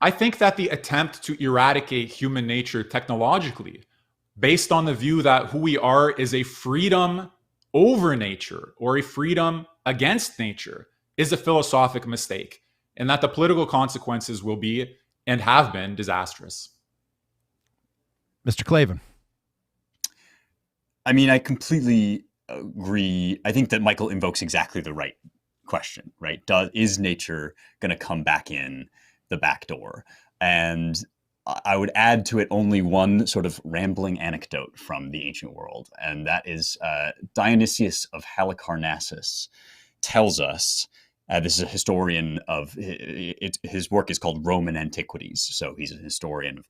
I think that the attempt to eradicate human nature technologically, based on the view that who we are is a freedom over nature or a freedom against nature, is a philosophic mistake, and that the political consequences will be and have been disastrous. Mr. Klavan. I mean, I completely agree. I think that Michael invokes exactly the right question, right? Is nature going to come back in the back door? And I would add to it only one sort of rambling anecdote from the ancient world, and that is Dionysius of Halicarnassus tells us, this is a historian of, his work is called Roman Antiquities, so he's a historian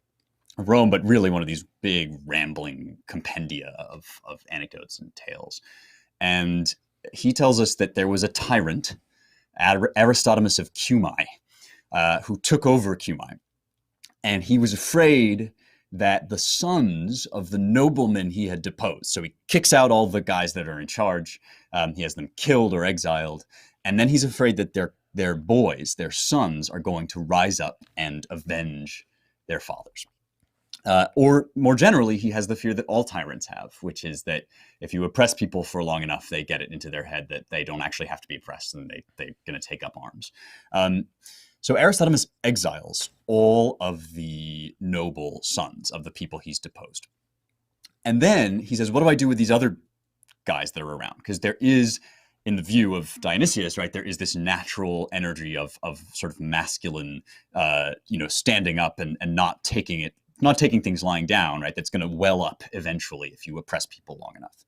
of Rome, but really one of these big rambling compendia of anecdotes and tales. And he tells us that there was a tyrant, Aristodemus of Cumae, who took over Cumae. And he was afraid that the sons of the noblemen he had deposed, so he kicks out all the guys that are in charge, he has them killed or exiled, and then he's afraid that their boys, their sons, are going to rise up and avenge their fathers. Or more generally, he has the fear that all tyrants have, which is that if you oppress people for long enough, they get it into their head that they don't actually have to be oppressed and they're going to take up arms. So Aristodemus exiles all of the noble sons of the people he's deposed. And then he says, what do I do with these other guys that are around? Because there is, in the view of Dionysius, right, there is this natural energy of sort of masculine, standing up and not taking things lying down, right? That's going to well up eventually if you oppress people long enough.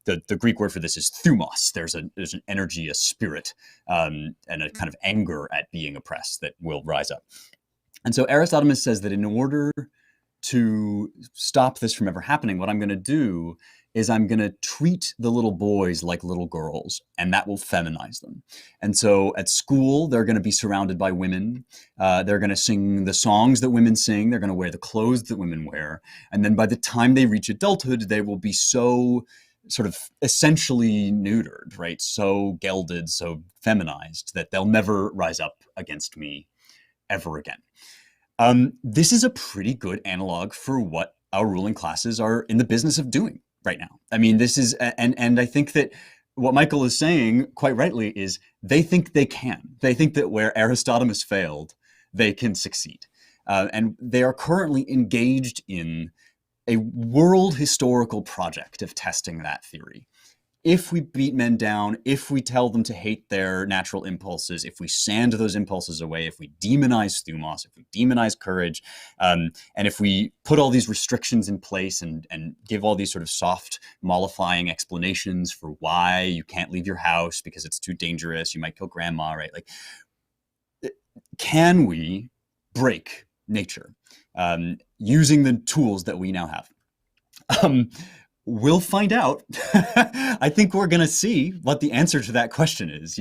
The Greek word for this is thumos. There's an energy, a spirit, and a kind of anger at being oppressed that will rise up. And so Aristodemus says that in order to stop this from ever happening, what I'm going to do is I'm going to treat the little boys like little girls, and that will feminize them. And so at school, they're going to be surrounded by women. They're going to sing the songs that women sing. They're going to wear the clothes that women wear. And then by the time they reach adulthood, they will be so sort of essentially neutered, right? So gelded, so feminized that they'll never rise up against me ever again. This is a pretty good analog for what our ruling classes are in the business of doing right now. I mean, this is, and I think that what Michael is saying, quite rightly, is they think they can. They think that where Aristodemus failed, they can succeed. And they are currently engaged in a world historical project of testing that theory. If we beat men down, if we tell them to hate their natural impulses, if we sand those impulses away, if we demonize thumos, if we demonize courage, and if we put all these restrictions in place and give all these sort of soft, mollifying explanations for why you can't leave your house because it's too dangerous, you might kill grandma, right? Like, can we break nature using the tools that we now have? We'll find out. I think we're going to see what the answer to that question is,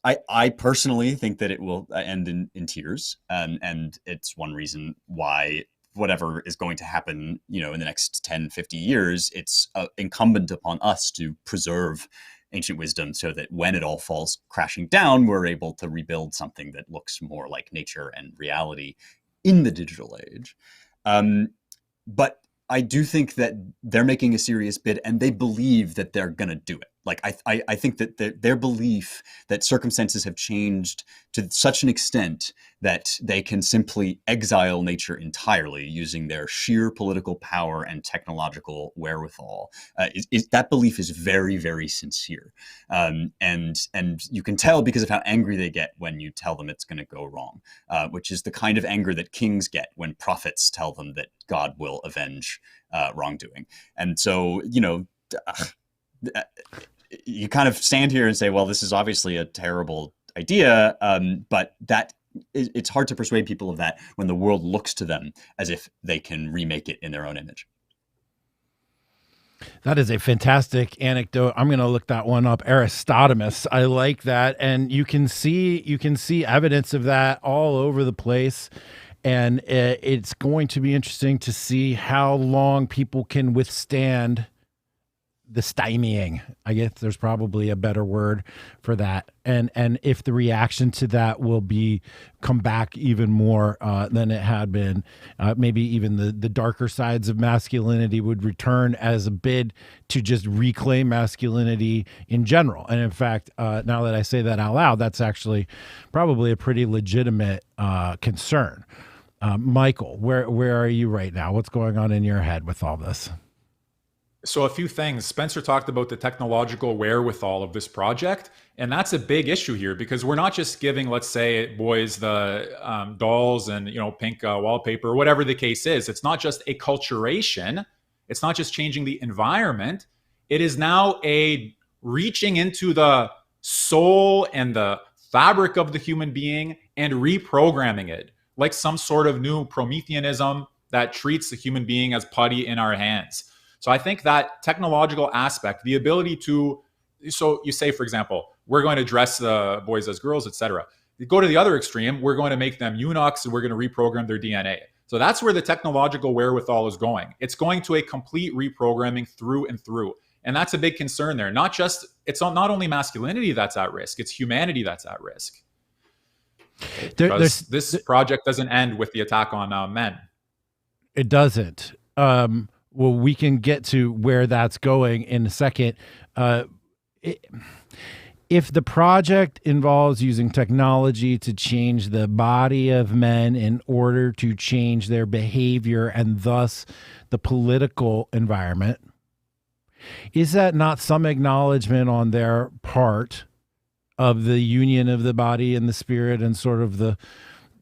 I personally think that it will end in tears. And it's one reason why whatever is going to happen, in the next 10, 50 years, it's incumbent upon us to preserve ancient wisdom so that when it all falls crashing down, we're able to rebuild something that looks more like nature and reality in the digital age. But I do think that they're making a serious bid, and they believe that they're going to do it. Like, I think that their belief that circumstances have changed to such an extent that they can simply exile nature entirely using their sheer political power and technological wherewithal, that belief is very, very sincere. And you can tell because of how angry they get when you tell them it's going to go wrong, which is the kind of anger that kings get when prophets tell them that God will avenge wrongdoing. And so, you kind of stand here and say, well, this is obviously a terrible idea, but it's hard to persuade people of that when the world looks to them as if they can remake it in their own image. That is a fantastic anecdote. I'm going to look that one up. Aristotemus. I like that. And you can see evidence of that all over the place. And it's going to be interesting to see how long people can withstand the stymieing. I guess there's probably a better word for that. And if the reaction to that will come back even more than it had been, maybe even the darker sides of masculinity would return as a bid to just reclaim masculinity in general. And in fact, now that I say that out loud, that's actually probably a pretty legitimate concern. Michael, where are you right now? What's going on in your head with all this? So a few things. Spencer talked about the technological wherewithal of this project, and that's a big issue here because we're not just giving, let's say, boys the dolls and pink wallpaper or whatever the case is. It's not just a culturation. It's not just changing the environment. It is now a reaching into the soul and the fabric of the human being and reprogramming it, like some sort of new Prometheanism that treats the human being as putty in our hands. So I think that technological aspect, the ability to, so you say, for example, we're going to dress the boys as girls, etc. You go to the other extreme, we're going to make them eunuchs and we're going to reprogram their DNA. So that's where the technological wherewithal is going. It's going to a complete reprogramming through and through. And that's a big concern there. It's not only masculinity that's at risk, it's humanity that's at risk. This project doesn't end with the attack on men. It doesn't. Well, we can get to where that's going in a second. If the project involves using technology to change the body of men in order to change their behavior and thus the political environment, is that not some acknowledgement on their part of the union of the body and the spirit and sort of the,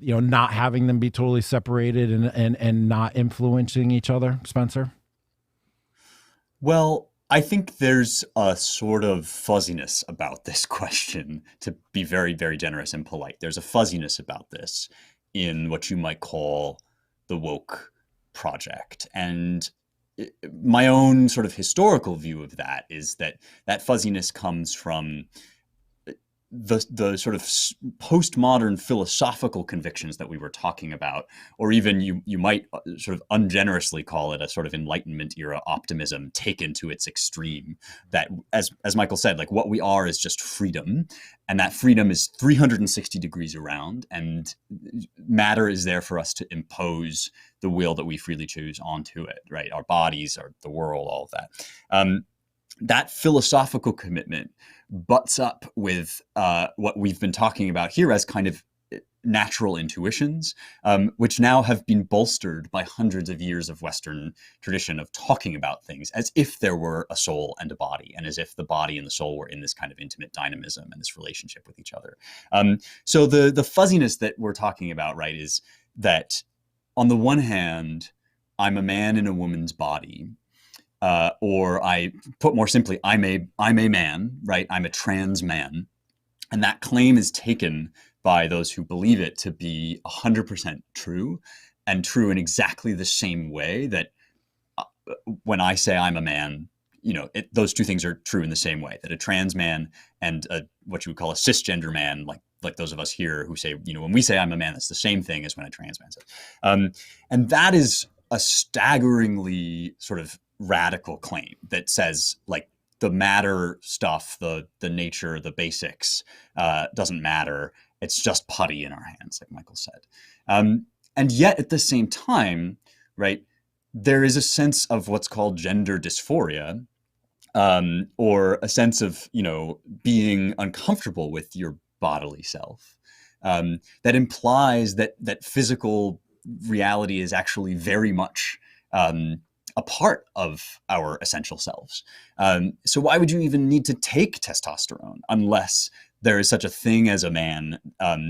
not having them be totally separated and not influencing each other, Spencer? Well, I think there's a sort of fuzziness about this question, to be very, very generous and polite. There's a fuzziness about this in what you might call the woke project. And my own sort of historical view of that is that fuzziness comes from the sort of postmodern philosophical convictions that we were talking about, or even you might sort of ungenerously call it a sort of Enlightenment era optimism taken to its extreme. That, as Michael said, like what we are is just freedom, and that freedom is 360 degrees around, and matter is there for us to impose the will that we freely choose onto it, right? Our bodies, the world, all of that. That philosophical commitment butts up with what we've been talking about here as kind of natural intuitions, which now have been bolstered by hundreds of years of Western tradition of talking about things as if there were a soul and a body, and as if the body and the soul were in this kind of intimate dynamism and this relationship with each other. So the fuzziness that we're talking about, right, is that on the one hand, I'm a man in a woman's body. Or I put more simply, I'm a man, right? I'm a trans man. And that claim is taken by those who believe it to be 100% true, and true in exactly the same way that when I say I'm a man, those two things are true in the same way, that a trans man and what you would call a cisgender man, like like those of us here who say, when we say I'm a man, that's the same thing as when a trans man says. And that is a staggeringly sort of radical claim that says, like, the matter stuff, the nature, the basics doesn't matter. It's just putty in our hands, like Michael said. And yet at the same time, right, there is a sense of what's called gender dysphoria, or a sense of, being uncomfortable with your bodily self, that implies that physical reality is actually very much a part of our essential selves. So why would you even need to take testosterone unless there is such a thing as a man,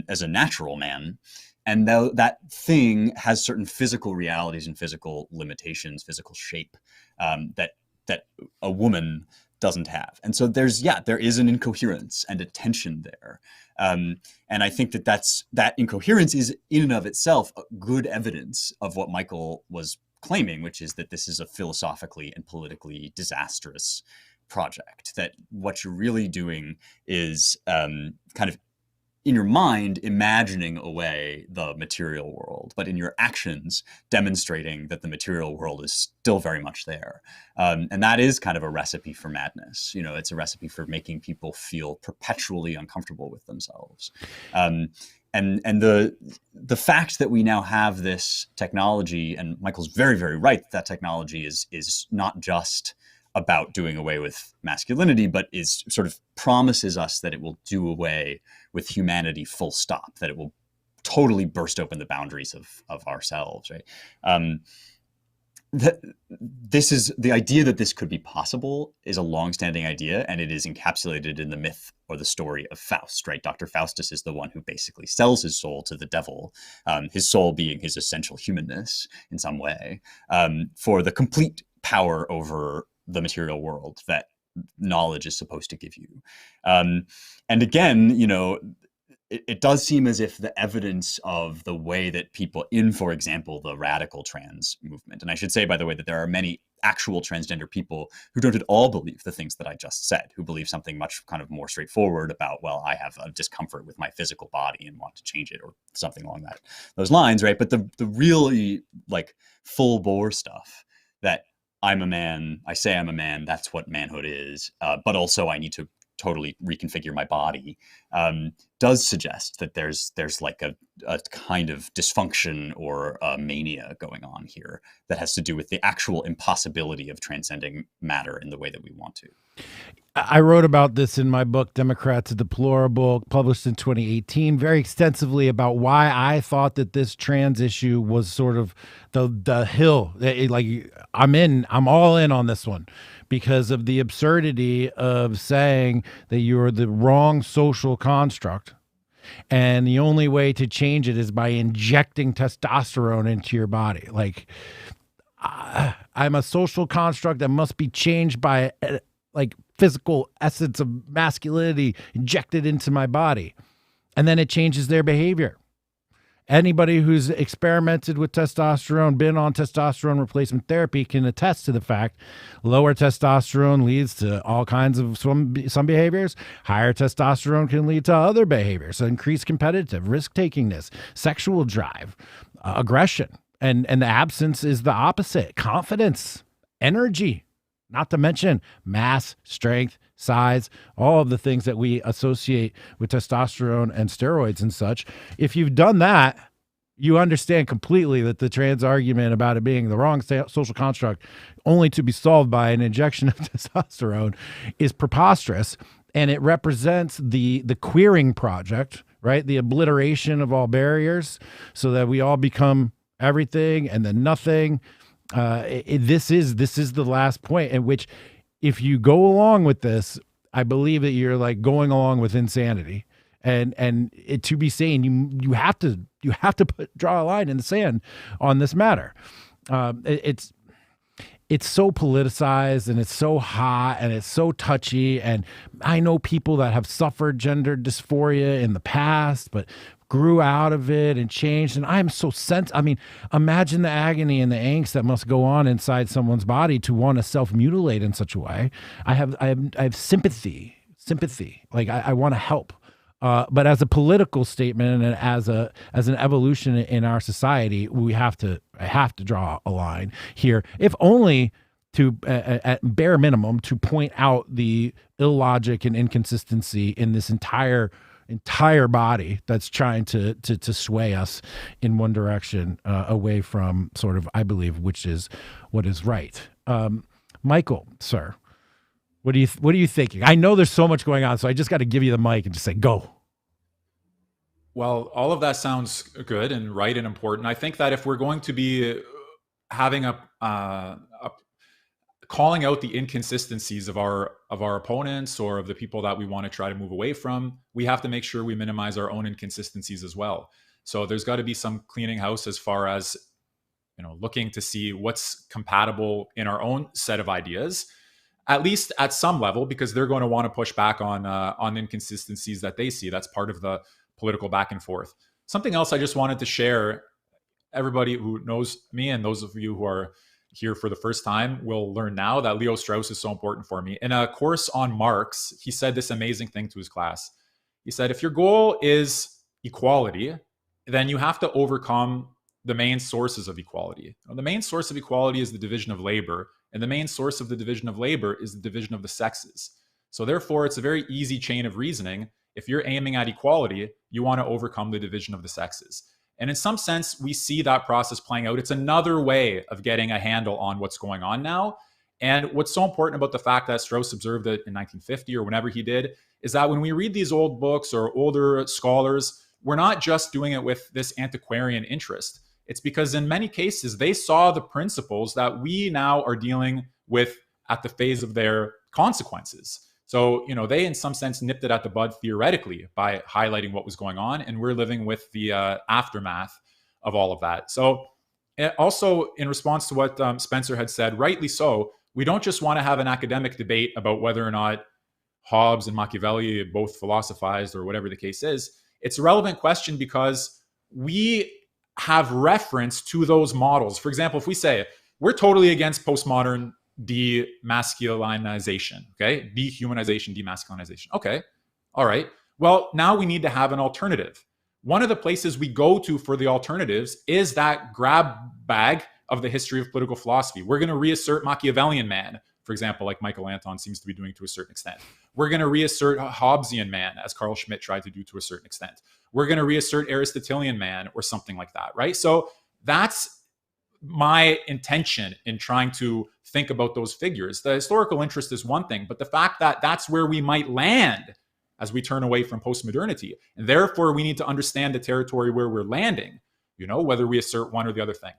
as a natural man? And that thing has certain physical realities and physical limitations, physical shape, that a woman doesn't have. And so there is an incoherence and a tension there. And I think that incoherence is in and of itself good evidence of what Michael was claiming, which is that this is a philosophically and politically disastrous project, that what you're really doing is kind of in your mind imagining away the material world, but in your actions demonstrating that the material world is still very much there. And that is kind of a recipe for madness. It's a recipe for making people feel perpetually uncomfortable with themselves. And the fact that we now have this technology, and Michael's very, very right, that technology is not just about doing away with masculinity, but is sort of promises us that it will do away with humanity full stop, that it will totally burst open the boundaries of ourselves, right? This is the idea that this could be possible is a longstanding idea, and it is encapsulated in the myth or the story of Faust, right? Dr. Faustus is the one who basically sells his soul to the devil, his soul being his essential humanness in some way, for the complete power over the material world that knowledge is supposed to give you. And again, it does seem as if the evidence of the way that people in, for example, the radical trans movement, and I should say, by the way, that there are many actual transgender people who don't at all believe the things that I just said, who believe something much kind of more straightforward about, well, I have a discomfort with my physical body and want to change it, or something along those lines, right? But the really like full bore stuff that I'm a man, I say I'm a man, that's what manhood is, but also I need to totally reconfigure my body, does suggest that there's like a kind of dysfunction or a mania going on here that has to do with the actual impossibility of transcending matter in the way that we want to. I wrote about this in my book, Democrats Deplorable, published in 2018, very extensively about why I thought that this trans issue was sort of the hill. I'm all in on this one because of the absurdity of saying that you're the wrong social construct. And the only way to change it is by injecting testosterone into your body. Like, I'm a social construct that must be changed by physical essence of masculinity injected into my body. And then it changes their behavior. Anybody who's experimented with testosterone, been on testosterone replacement therapy, can attest to the fact lower testosterone leads to all kinds of some behaviors. Higher testosterone can lead to other behaviors, so increased competitive, risk-takingness, sexual drive, aggression. And the absence is the opposite: confidence, energy, not to mention mass, strength, size, all of the things that we associate with testosterone and steroids and such. If you've done that, you understand completely that the trans argument about it being the wrong social construct only to be solved by an injection of testosterone is preposterous. And it represents the queering project, right? The obliteration of all barriers so that we all become everything and then nothing. This is the last point at which, if you go along with this, I believe that you're like going along with insanity, and it, to be sane, you have to draw a line in the sand on this matter. It's so politicized and it's so hot and it's so touchy. And I know people that have suffered gender dysphoria in the past, but grew out of it and changed. And I'm so imagine the agony and the angst that must go on inside someone's body to want to self-mutilate in such a way. I have sympathy. Like I want to help. But as a political statement and as an evolution in our society, we have to draw a line here, if only to at bare minimum to point out the illogic and inconsistency in this entire body that's trying to sway us in one direction, away from sort of, I believe, which is what is right. Michael, sir, what are you thinking? I know there's so much going on, so I just got to give you the mic and just say go. Well, all of that sounds good and right and important. I think that if we're going to be having a calling out the inconsistencies of our opponents or of the people that we want to try to move away from, we have to make sure we minimize our own inconsistencies as well. So there's got to be some cleaning house as far as, looking to see what's compatible in our own set of ideas, at least at some level, because they're going to want to push back on inconsistencies that they see. That's part of the political back and forth. Something else I just wanted to share, everybody who knows me and those of you who are here for the first time will learn now that Leo Strauss is so important for me. In a course on Marx, he said this amazing thing to his class. He said, if your goal is equality, then you have to overcome the main sources of equality. The main source of equality is the division of labor, and the main source of the division of labor is the division of the sexes. So therefore, it's a very easy chain of reasoning. If you're aiming at equality, you want to overcome the division of the sexes. And in some sense, we see that process playing out. It's another way of getting a handle on what's going on now. And what's so important about the fact that Strauss observed it in 1950 or whenever he did, is that when we read these old books or older scholars, we're not just doing it with this antiquarian interest. It's because in many cases, they saw the principles that we now are dealing with at the phase of their consequences. So, they in some sense nipped it at the bud theoretically by highlighting what was going on, and we're living with the aftermath of all of that. So also in response to what Spencer had said, rightly so, we don't just want to have an academic debate about whether or not Hobbes and Machiavelli both philosophized or whatever the case is. It's a relevant question because we have reference to those models. For example, if we say we're totally against postmodern demasculinization, okay? Dehumanization, demasculinization. Okay, all right. Well, now we need to have an alternative. One of the places we go to for the alternatives is that grab bag of the history of political philosophy. We're going to reassert Machiavellian man, for example, like Michael Anton seems to be doing to a certain extent. We're going to reassert Hobbesian man, as Carl Schmitt tried to do to a certain extent. We're going to reassert Aristotelian man or something like that, right? So that's my intention in trying to think about those figures. The historical interest is one thing, but the fact that that's where we might land as we turn away from postmodernity. And therefore, we need to understand the territory where we're landing, whether we assert one or the other thing.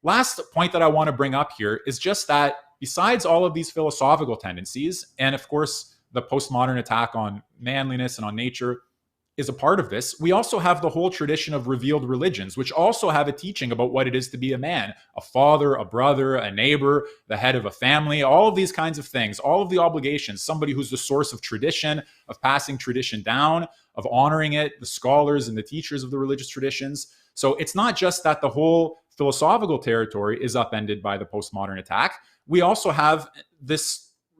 Last point that I want to bring up here is just that besides all of these philosophical tendencies, and of course, the postmodern attack on manliness and on nature is a part of this, we also have the whole tradition of revealed religions, which also have a teaching about what it is to be a man, a father, a brother, a neighbor, the head of a family, all of these kinds of things, all of the obligations, somebody who's the source of tradition, of passing tradition down, of honoring it, the scholars and the teachers of the religious traditions. So it's not just that the whole philosophical territory is upended by the postmodern attack. We also have the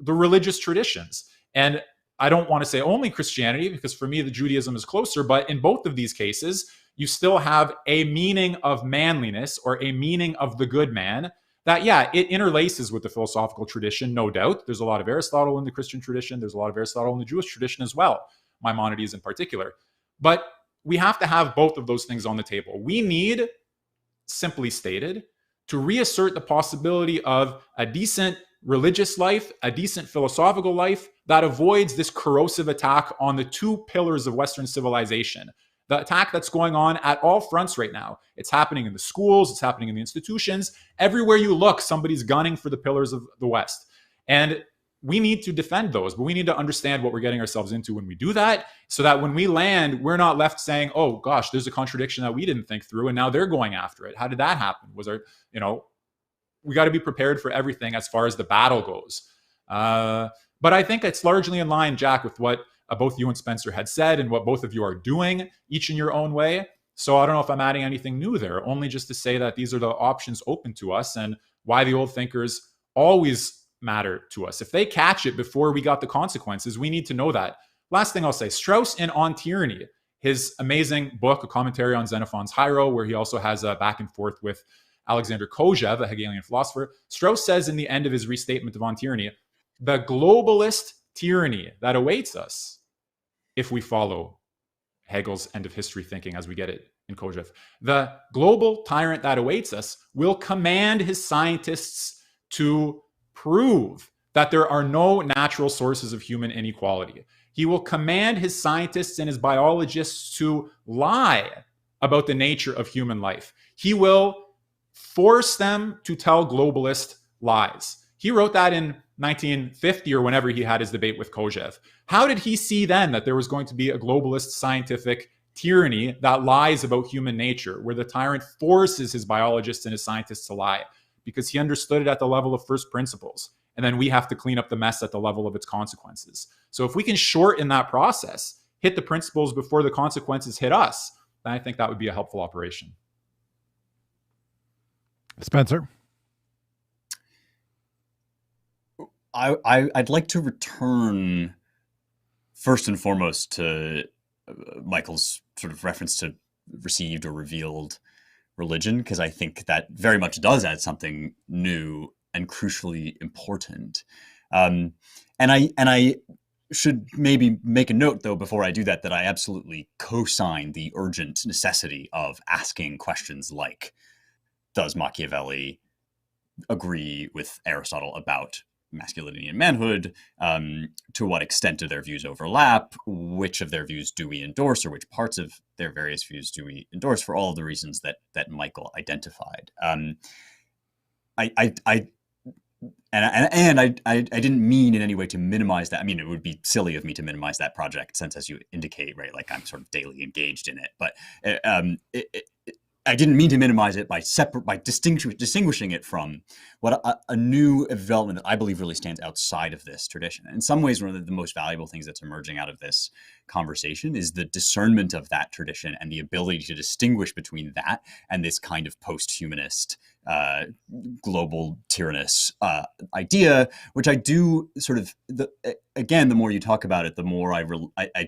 religious traditions. And I don't want to say only Christianity, because for me, the Judaism is closer, but in both of these cases, you still have a meaning of manliness or a meaning of the good man that, yeah, it interlaces with the philosophical tradition, no doubt. There's a lot of Aristotle in the Christian tradition. There's a lot of Aristotle in the Jewish tradition as well, Maimonides in particular. But we have to have both of those things on the table. We need, simply stated, to reassert the possibility of a decent religious life, a decent philosophical life that avoids this corrosive attack on the two pillars of Western civilization. The attack that's going on at all fronts right now. It's happening in the schools, it's happening in the institutions. Everywhere you look, somebody's gunning for the pillars of the West. And we need to defend those, but we need to understand what we're getting ourselves into when we do that, so that when we land, we're not left saying, oh gosh, there's a contradiction that we didn't think through, and now they're going after it. How did that happen? Was there, we got to be prepared for everything as far as the battle goes. But I think it's largely in line, Jack, with what both you and Spencer had said and what both of you are doing, each in your own way. So I don't know if I'm adding anything new there, only just to say that these are the options open to us and why the old thinkers always matter to us. If they catch it before we got the consequences, we need to know that. last thing I'll say, Strauss in On Tyranny, his amazing book, a commentary on Xenophon's Hiero, where he also has a back and forth with Alexander Kojev, a Hegelian philosopher. Strauss says in the end of his restatement of On Tyranny, the globalist tyranny that awaits us if we follow Hegel's end of history thinking as we get it in Kojev, the global tyrant that awaits us will command his scientists to prove that there are no natural sources of human inequality. He will command his scientists and his biologists to lie about the nature of human life. He will force them to tell globalist lies. He wrote that in 1950 or whenever he had his debate with Kojev. How did he see then that there was going to be a globalist scientific tyranny that lies about human nature, where the tyrant forces his biologists and his scientists to lie? Because he understood it at the level of first principles. And then we have to clean up the mess at the level of its consequences. So if we can shorten that process, hit the principles before the consequences hit us, then I think that would be a helpful operation. Spencer? I'd like to return first and foremost to Michael's sort of reference to received or revealed religion, because I think that very much does add something new and crucially important. And I should maybe make a note, though, before I do that, that I absolutely co-sign the urgent necessity of asking questions like, does Machiavelli agree with Aristotle about masculinity and manhood? To what extent do their views overlap? Which of their views do we endorse, or which parts of their various views do we endorse, for all of the reasons that Michael identified? I didn't mean in any way to minimize that. I mean, it would be silly of me to minimize that project, since, as you indicate, right, like I'm sort of daily engaged in it. But I didn't mean to minimize it by distinguishing it from what a new development that I believe really stands outside of this tradition. In some ways, one of the most valuable things that's emerging out of this conversation is the discernment of that tradition and the ability to distinguish between that and this kind of post-humanist, global tyrannous idea, which I do sort of, again, the more you talk about it, the more I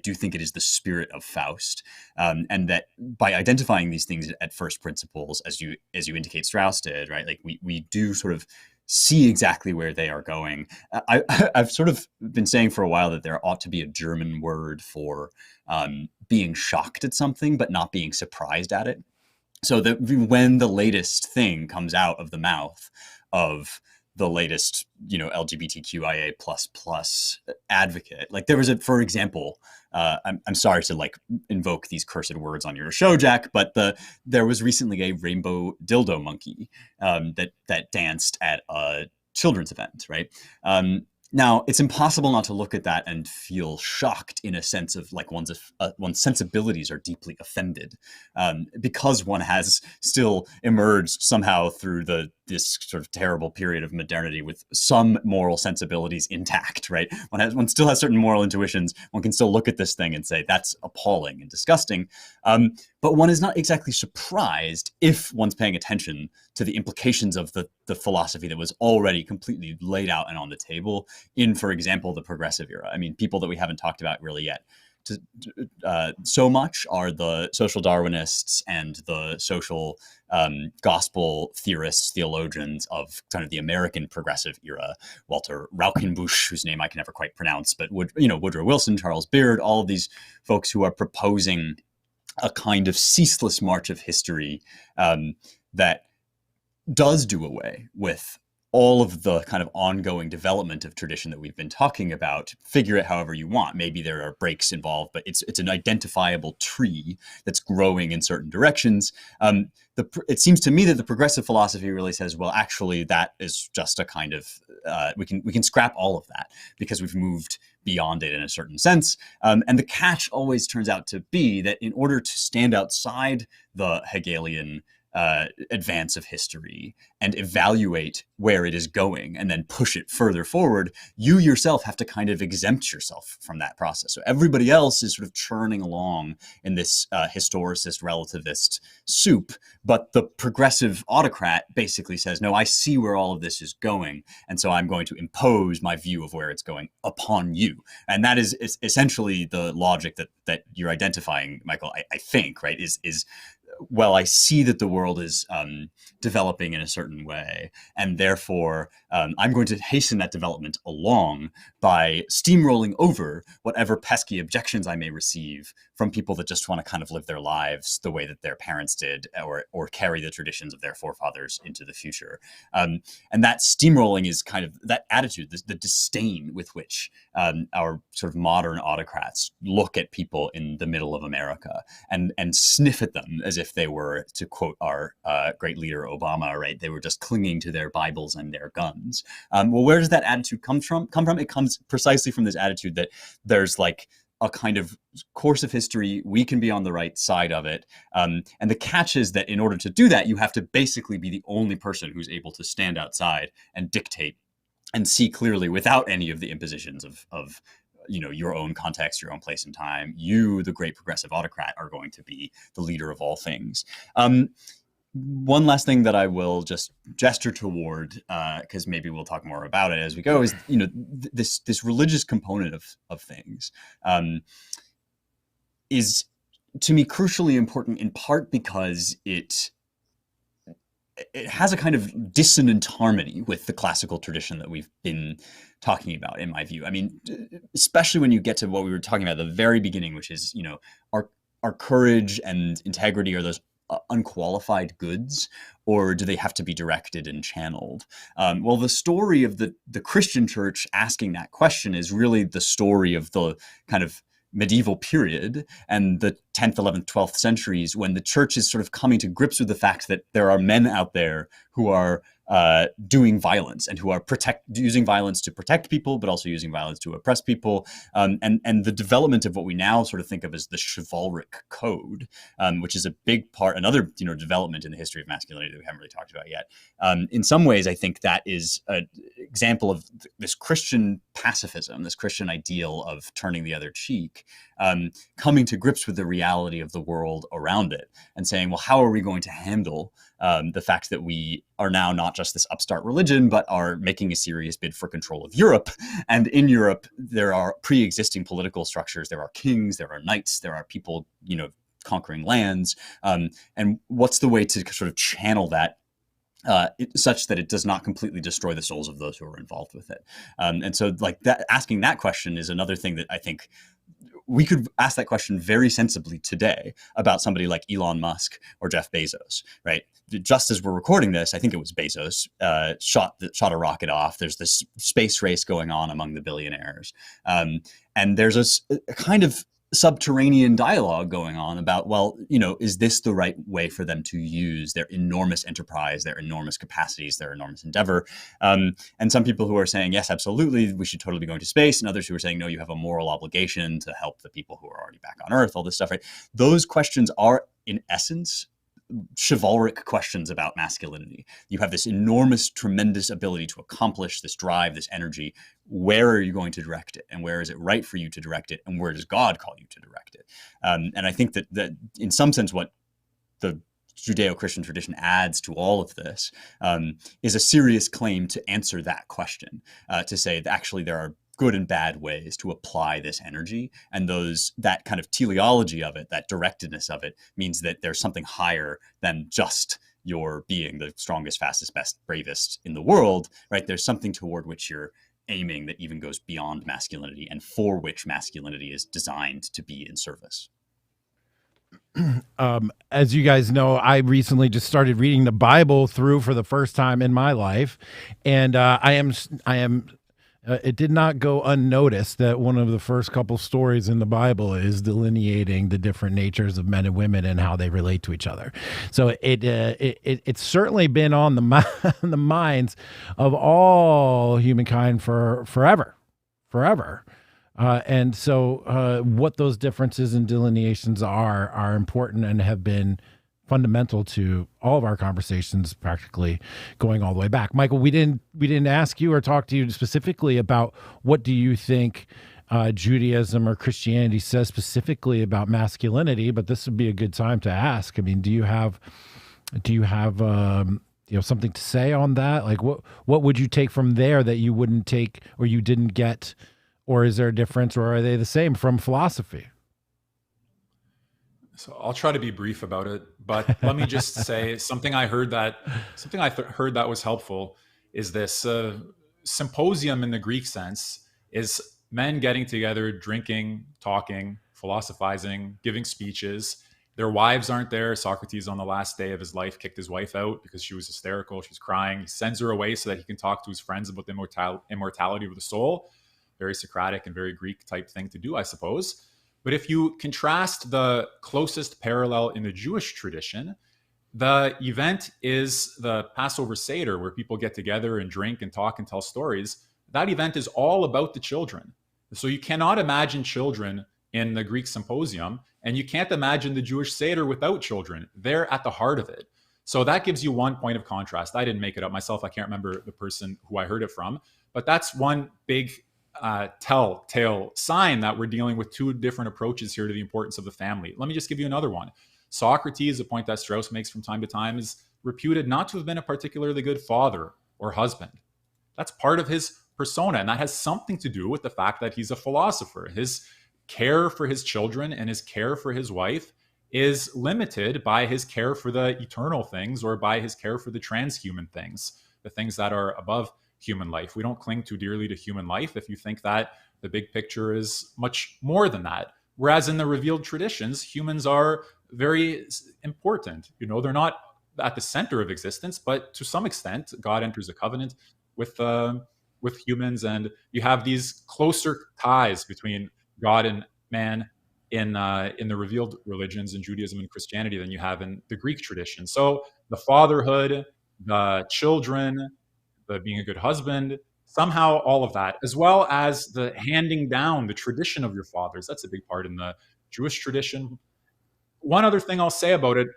do think it is the spirit of Faust, and that by identifying these things at first principles, as you indicate Strauss did, right? Like we do sort of see exactly where they are going. I've sort of been saying for a while that there ought to be a German word for being shocked at something, but not being surprised at it. So that when the latest thing comes out of the mouth of the latest, LGBTQIA plus advocate, like there was for example, I'm sorry to like invoke these cursed words on your show, Jack, but there was recently a rainbow dildo monkey that danced at a children's event, right? Now, it's impossible not to look at that and feel shocked, in a sense of like one's sensibilities are deeply offended, because one has still emerged somehow through this sort of terrible period of modernity with some moral sensibilities intact, right? One still has certain moral intuitions. One can still look at this thing and say, that's appalling and disgusting. But one is not exactly surprised if one's paying attention to the implications of the philosophy that was already completely laid out and on the table in, for example, the progressive era. I mean, people that we haven't talked about really yet so much are the social Darwinists and the social gospel theologians of kind of the American progressive era. Walter Rauschenbusch, whose name I can never quite pronounce, but Woodrow Wilson, Charles Beard, all of these folks who are proposing a kind of ceaseless march of history that does do away with all of the kind of ongoing development of tradition that we've been talking about. Figure it however you want. Maybe there are breaks involved, but it's an identifiable tree that's growing in certain directions. It seems to me that the progressive philosophy really says, well, actually, that is just a kind of we can scrap all of that because we've moved beyond it in a certain sense. And the catch always turns out to be that in order to stand outside the Hegelian advance of history and evaluate where it is going and then push it further forward, you yourself have to kind of exempt yourself from that process. So everybody else is sort of churning along in this historicist, relativist soup, but the progressive autocrat basically says, no, I see where all of this is going, and so I'm going to impose my view of where it's going upon you. And that is essentially the logic that you're identifying, Michael, I think, right, is well, I see that the world is developing in a certain way, and therefore I'm going to hasten that development along by steamrolling over whatever pesky objections I may receive from people that just want to kind of live their lives the way that their parents did, or carry the traditions of their forefathers into the future. And that steamrolling is kind of that attitude, the disdain with which our sort of modern autocrats look at people in the middle of America and sniff at them as if they were, to quote our great leader Obama, right? They were just clinging to their Bibles and their guns. Well, where does that attitude come from? It comes precisely from this attitude that there's like a kind of course of history, we can be on the right side of it. And the catch is that in order to do that, you have to basically be the only person who's able to stand outside and dictate and see clearly without any of the impositions of your own context, your own place and time. You, the great progressive autocrat, are going to be the leader of all things. One last thing that I will just gesture toward, because maybe we'll talk more about it as we go, is this religious component of things is to me crucially important, in part because it has a kind of dissonant harmony with the classical tradition that we've been talking about, in my view. I mean, especially when you get to what we were talking about at the very beginning, which is, our courage and integrity are those unqualified goods, or do they have to be directed and channeled? Well, the story of the Christian church asking that question is really the story of the kind of medieval period and the 10th, 11th, 12th centuries, when the church is sort of coming to grips with the fact that there are men out there who are doing violence and who are using violence to protect people, but also using violence to oppress people. And the development of what we now sort of think of as the chivalric code, which is a big part, another development in the history of masculinity that we haven't really talked about yet. In some ways, I think that is an example of this Christian pacifism, this Christian ideal of turning the other cheek, coming to grips with the reality of the world around it and saying, well, how are we going to handle the fact that we are now not just this upstart religion, but are making a serious bid for control of Europe. And in Europe, there are pre-existing political structures. There are kings, there are knights, there are people, conquering lands. And what's the way to sort of channel that such that it does not completely destroy the souls of those who are involved with it? And so like that, asking that question is another thing that I think we could ask that question very sensibly today about somebody like Elon Musk or Jeff Bezos, right? Just as we're recording this, I think it was Bezos shot a rocket off. There's this space race going on among the billionaires. And there's a kind of subterranean dialogue going on about, well, is this the right way for them to use their enormous enterprise, their enormous capacities, their enormous endeavor? And some people who are saying, yes, absolutely, we should totally be going to space. And others who are saying, no, you have a moral obligation to help the people who are already back on Earth, all this stuff, right? Those questions are, in essence, chivalric questions about masculinity. You have this enormous, tremendous ability to accomplish this drive, this energy. Where are you going to direct it? And where is it right for you to direct it? And where does God call you to direct it? And I think that in some sense, what the Judeo-Christian tradition adds to all of this is a serious claim to answer that question, to say that actually there are good and bad ways to apply this energy, and that kind of teleology of it, that directedness of it, means that there's something higher than just your being the strongest, fastest, best, bravest in the world, right? There's something toward which you're aiming that even goes beyond masculinity, and for which masculinity is designed to be in service. As you guys know, I recently just started reading the Bible through for the first time in my life, and I am. It did not go unnoticed that one of the first couple stories in the Bible is delineating the different natures of men and women and how they relate to each other. So it's certainly been on the minds of all humankind for forever. And so what those differences and delineations are important and have been fundamental to all of our conversations, practically going all the way back. Michael, we didn't ask you or talk to you specifically about what do you think Judaism or Christianity says specifically about masculinity, but this would be a good time to ask. I mean, do you have something to say on that? Like, what would you take from there that you wouldn't take or you didn't get, or is there a difference, or are they the same from philosophy? So I'll try to be brief about it, but let me just say something I heard that was helpful is this symposium in the Greek sense is men getting together, drinking, talking, philosophizing, giving speeches. Their wives aren't there. Socrates, on the last day of his life, kicked his wife out because she was hysterical. She's crying. He sends her away so that he can talk to his friends about the immortality of the soul. Very Socratic and very Greek type thing to do, I suppose. But if you contrast the closest parallel in the Jewish tradition, the event is the Passover Seder, where people get together and drink and talk and tell stories. That event is all about the children. So you cannot imagine children in the Greek symposium, and you can't imagine the Jewish Seder without children. They're at the heart of it. So that gives you one point of contrast. I didn't make it up myself. I can't remember the person who I heard it from, but that's one big telltale sign that we're dealing with two different approaches here to the importance of the family. Let me just give you another one. Socrates, a point that Strauss makes from time to time, is reputed not to have been a particularly good father or husband. That's part of his persona, and that has something to do with the fact that he's a philosopher. His care for his children and his care for his wife is limited by his care for the eternal things or by his care for the transhuman things, the things that are above human life. We don't cling too dearly to human life if you think that the big picture is much more than that. Whereas in the revealed traditions, humans are very important. They're not at the center of existence, but to some extent, God enters a covenant with humans, and you have these closer ties between God and man in the revealed religions in Judaism and Christianity than you have in the Greek tradition. So the fatherhood, the children, the being a good husband, somehow all of that, as well as the handing down the tradition of your fathers. That's a big part in the Jewish tradition. One other thing I'll say about it.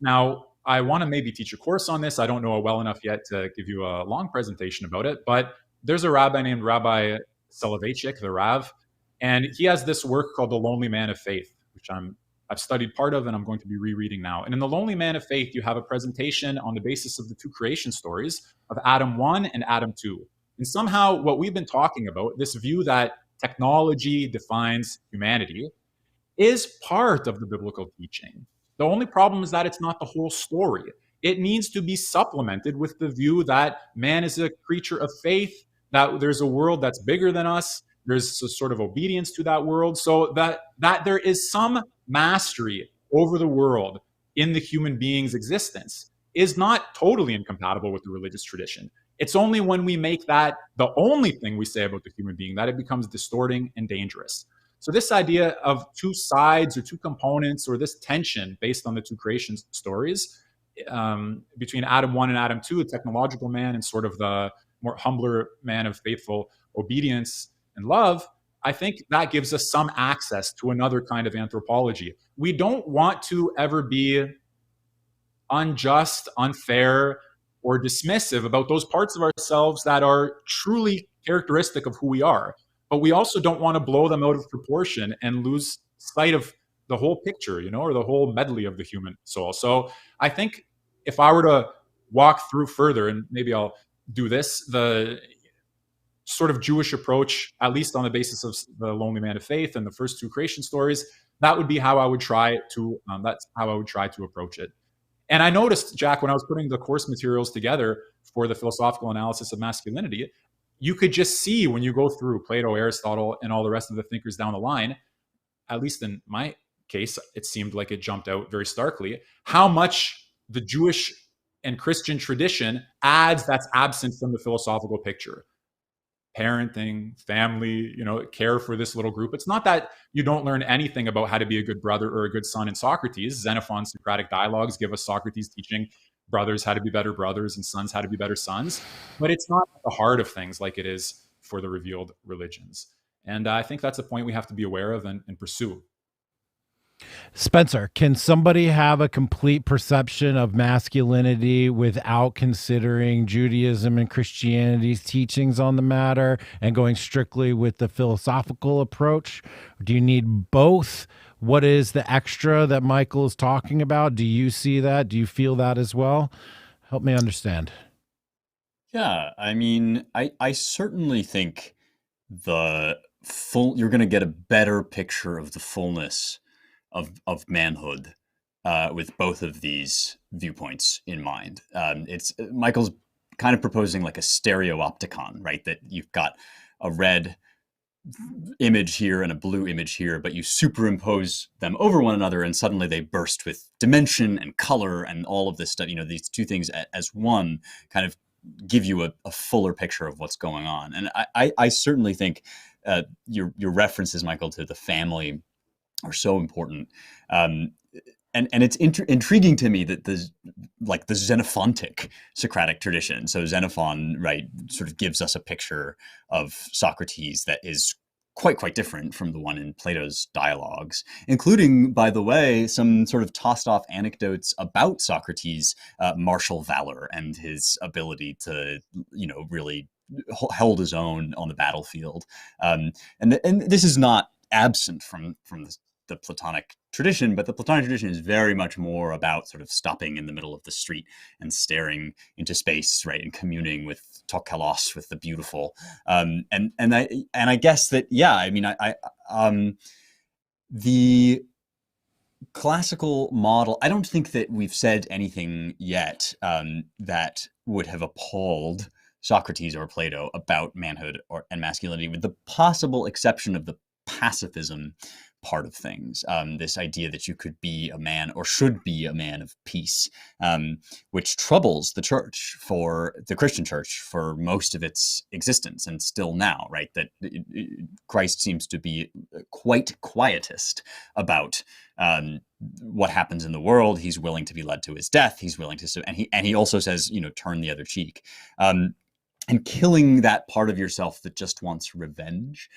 Now, I want to maybe teach a course on this. I don't know it well enough yet to give you a long presentation about it, but there's a rabbi named Rabbi Soloveitchik, the Rav, and he has this work called The Lonely Man of Faith, which I've studied part of and I'm going to be rereading now. And in The Lonely Man of Faith, you have a presentation on the basis of the two creation stories of Adam 1 and Adam 2. And somehow what we've been talking about, this view that technology defines humanity, is part of the biblical teaching. The only problem is that it's not the whole story. It needs to be supplemented with the view that man is a creature of faith, that there's a world that's bigger than us, there's a sort of obedience to that world, so that there is some mastery over the world in the human being's existence is not totally incompatible with the religious tradition. It's only when we make that the only thing we say about the human being that it becomes distorting and dangerous. So this idea of two sides or two components, or this tension based on the two creation stories between Adam 1 and Adam 2, a technological man and sort of the more humbler man of faithful obedience and love, I think that gives us some access to another kind of anthropology. We don't want to ever be unjust, unfair, or dismissive about those parts of ourselves that are truly characteristic of who we are. But we also don't want to blow them out of proportion and lose sight of the whole picture, or the whole medley of the human soul. So I think if I were to walk through further, and maybe I'll do this, the sort of Jewish approach, at least on the basis of the Lonely Man of Faith and the first two creation stories, that would be how I would try to, that's how I would try to approach it. And I noticed, Jack, when I was putting the course materials together for the philosophical analysis of masculinity, you could just see when you go through Plato, Aristotle, and all the rest of the thinkers down the line, at least in my case, it seemed like it jumped out very starkly, how much the Jewish and Christian tradition adds that's absent from the philosophical picture. Parenting, family, care for this little group. It's not that you don't learn anything about how to be a good brother or a good son in Socrates. Xenophon's Socratic dialogues give us Socrates teaching brothers how to be better brothers and sons how to be better sons. But it's not at the heart of things like it is for the revealed religions. And I think that's a point we have to be aware of and pursue. Spencer, can somebody have a complete perception of masculinity without considering Judaism and Christianity's teachings on the matter and going strictly with the philosophical approach? Do you need both? What is the extra that Michael is talking about? Do you see that? Do you feel that as well? Help me understand. Yeah, I mean, I certainly think you're going to get a better picture of the fullness of manhood with both of these viewpoints in mind. It's Michael's kind of proposing like a stereopticon, right? That you've got a red image here and a blue image here, but you superimpose them over one another, and suddenly they burst with dimension and color and all of this stuff. These two things as one kind of give you a fuller picture of what's going on. And I certainly think your references, Michael, to the family are so important. And it's intriguing to me that the Xenophontic Socratic tradition. So Xenophon, right, sort of gives us a picture of Socrates that is quite different from the one in Plato's dialogues, including, by the way, some sort of tossed off anecdotes about Socrates' martial valor and his ability to, really hold his own on the battlefield. And this is not absent from the Platonic tradition, but the Platonic tradition is very much more about sort of stopping in the middle of the street and staring into space, right, and communing with to kalos, with the beautiful. And I guess that, yeah, I mean, the classical model, I don't think that we've said anything yet that would have appalled Socrates or Plato about manhood and masculinity, with the possible exception of the pacifism part of things. This idea that you could be a man or should be a man of peace, which troubles the church, for the Christian church, for most of its existence, and still now, right? That Christ seems to be quite quietist about what happens in the world. He's willing to be led to his death. He's willing to, and he also says, turn the other cheek. And killing that part of yourself that just wants revenge,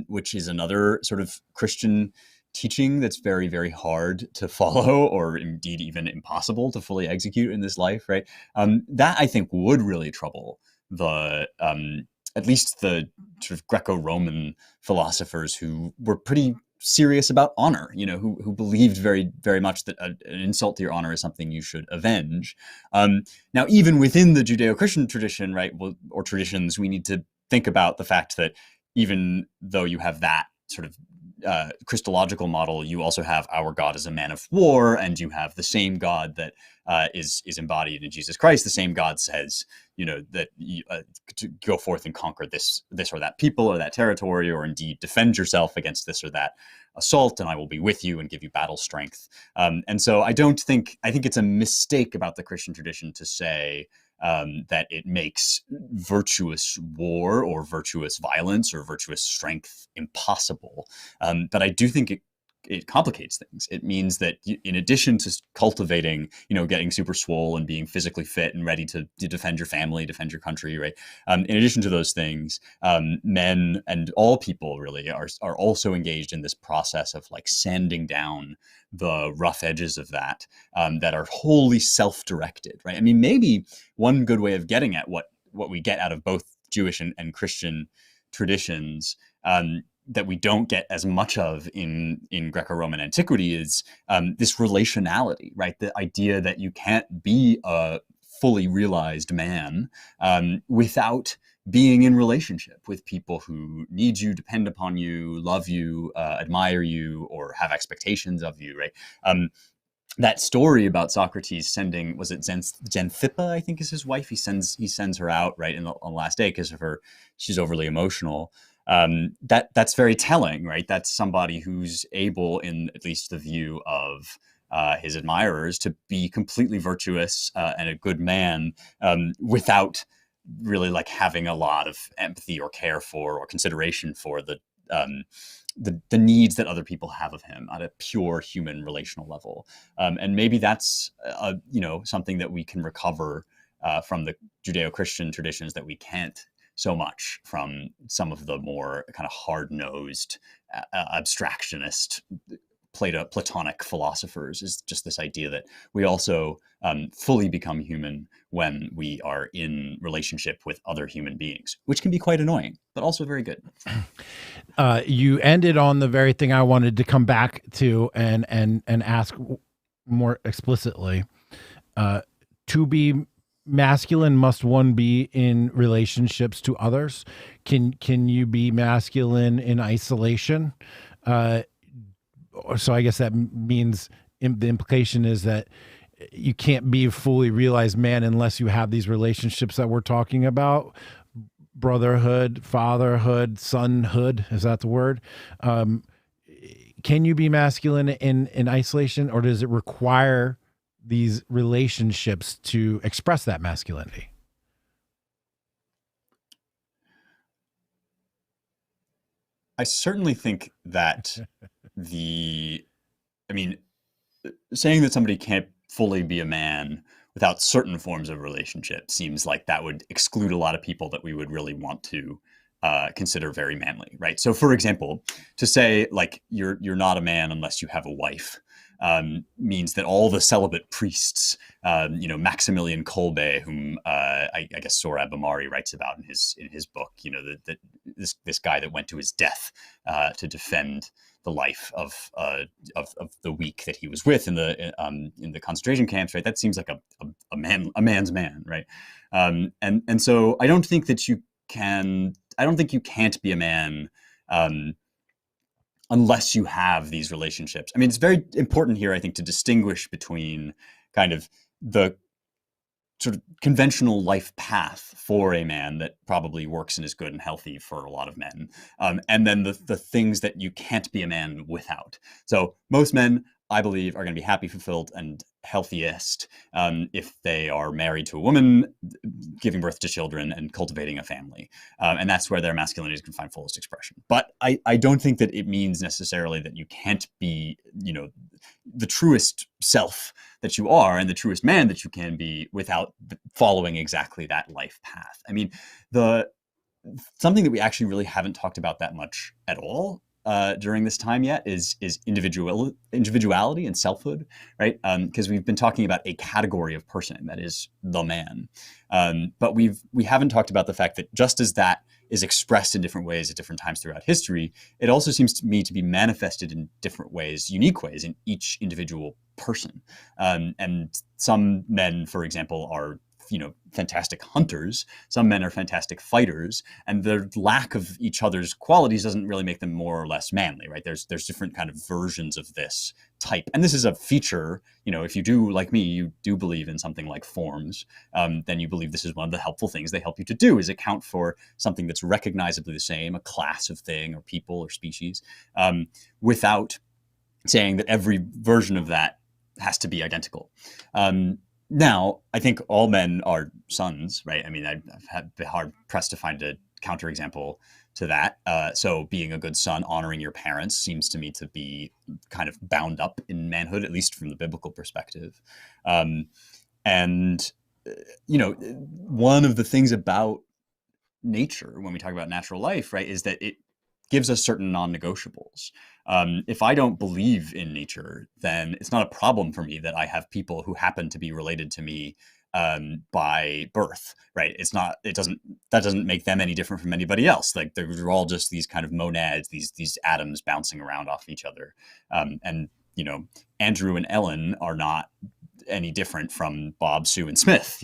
which is another sort of Christian teaching that's very, very hard to follow, or indeed even impossible to fully execute in this life, right? That, I think, would really trouble the at least the sort of Greco-Roman philosophers who were pretty serious about honor, who believed very, very much that an insult to your honor is something you should avenge. Now, even within the Judeo-Christian tradition, right, or traditions, we need to think about the fact that even though you have that sort of Christological model, you also have our God as a man of war, and you have the same God that is embodied in Jesus Christ. The same God says, that you, to go forth and conquer this or that people or that territory, or indeed defend yourself against this or that assault, and I will be with you and give you battle strength. And so I think it's a mistake about the Christian tradition to say that it makes virtuous war or virtuous violence or virtuous strength impossible. But I do think it complicates things. It means that in addition to cultivating, getting super swole and being physically fit and ready to defend your family, defend your country, right? In addition to those things, men and all people really are also engaged in this process of like sanding down the rough edges of that are wholly self-directed, right? I mean, maybe one good way of getting at what we get out of both Jewish and Christian traditions that we don't get as much of in Greco-Roman antiquity is this relationality, right? The idea that you can't be a fully realized man without being in relationship with people who need you, depend upon you, love you, admire you, or have expectations of you, right? That story about Socrates sending, was it Xanthippa, I think is his wife? He sends her out, right, on the last day because of she's overly emotional. That's very telling, right? That's somebody who's able, in at least the view of his admirers, to be completely virtuous and a good man without really like having a lot of empathy or care for or consideration for the needs that other people have of him at a pure human relational level. And maybe that's something that we can recover from the Judeo-Christian traditions that we can't so much from some of the more kind of hard-nosed abstractionist Platonic philosophers, is just this idea that we also fully become human when we are in relationship with other human beings, which can be quite annoying, but also very good. You ended on the very thing I wanted to come back to and ask more explicitly. To be masculine, must one be in relationships to others? Can you be masculine in isolation? So I guess that means the implication is that you can't be a fully realized man unless you have these relationships that we're talking about. Brotherhood, fatherhood, sonhood, is that the word? Can you be masculine in isolation, or does it require these relationships to express that masculinity? I certainly think that saying that somebody can't fully be a man without certain forms of relationship seems like that would exclude a lot of people that we would really want to consider very manly, right? So, for example, to say like you're not a man unless you have a wife means that all the celibate priests, Maximilian Kolbe, whom I guess Sohrab Ahmari writes about in his book, that this guy that went to his death to defend the life of the weak that he was with in the concentration camps, right? That seems like a man's man, right? And so I don't think that you can't be a man unless you have these relationships. I mean, it's very important here, I think, to distinguish between kind of the sort of conventional life path for a man that probably works and is good and healthy for a lot of men, and then the things that you can't be a man without. So most men, I believe, are going to be happy, fulfilled, and healthiest if they are married to a woman, giving birth to children, and cultivating a family. And that's where their masculinity can find fullest expression. But I don't think that it means necessarily that you can't be, the truest self that you are and the truest man that you can be without following exactly that life path. I mean, something that we actually really haven't talked about that much at all during this time yet is individuality and selfhood, right? Because we've been talking about a category of person, that is the man, but we haven't talked about the fact that just as that is expressed in different ways at different times throughout history, it also seems to me to be manifested in different ways, unique ways, in each individual person. And some men, for example, are fantastic hunters. Some men are fantastic fighters, and the lack of each other's qualities doesn't really make them more or less manly, right? There's different kind of versions of this type, and this is a feature. If you do, like me, you do believe in something like forms, then you believe this is one of the helpful things they help you to do, is account for something that's recognizably the same, a class of thing or people or species, without saying that every version of that has to be identical. Now, I think all men are sons, right? I mean, I've been hard pressed to find a counterexample to that. So being a good son, honoring your parents, seems to me to be kind of bound up in manhood, at least from the biblical perspective. And one of the things about nature, when we talk about natural life, right, is that it gives us certain non-negotiables. If I don't believe in nature, then it's not a problem for me that I have people who happen to be related to me by birth, right? That doesn't make them any different from anybody else. Like they're all just these kind of monads, these atoms bouncing around off each other. And Andrew and Ellen are not any different from Bob, Sue, and Smith.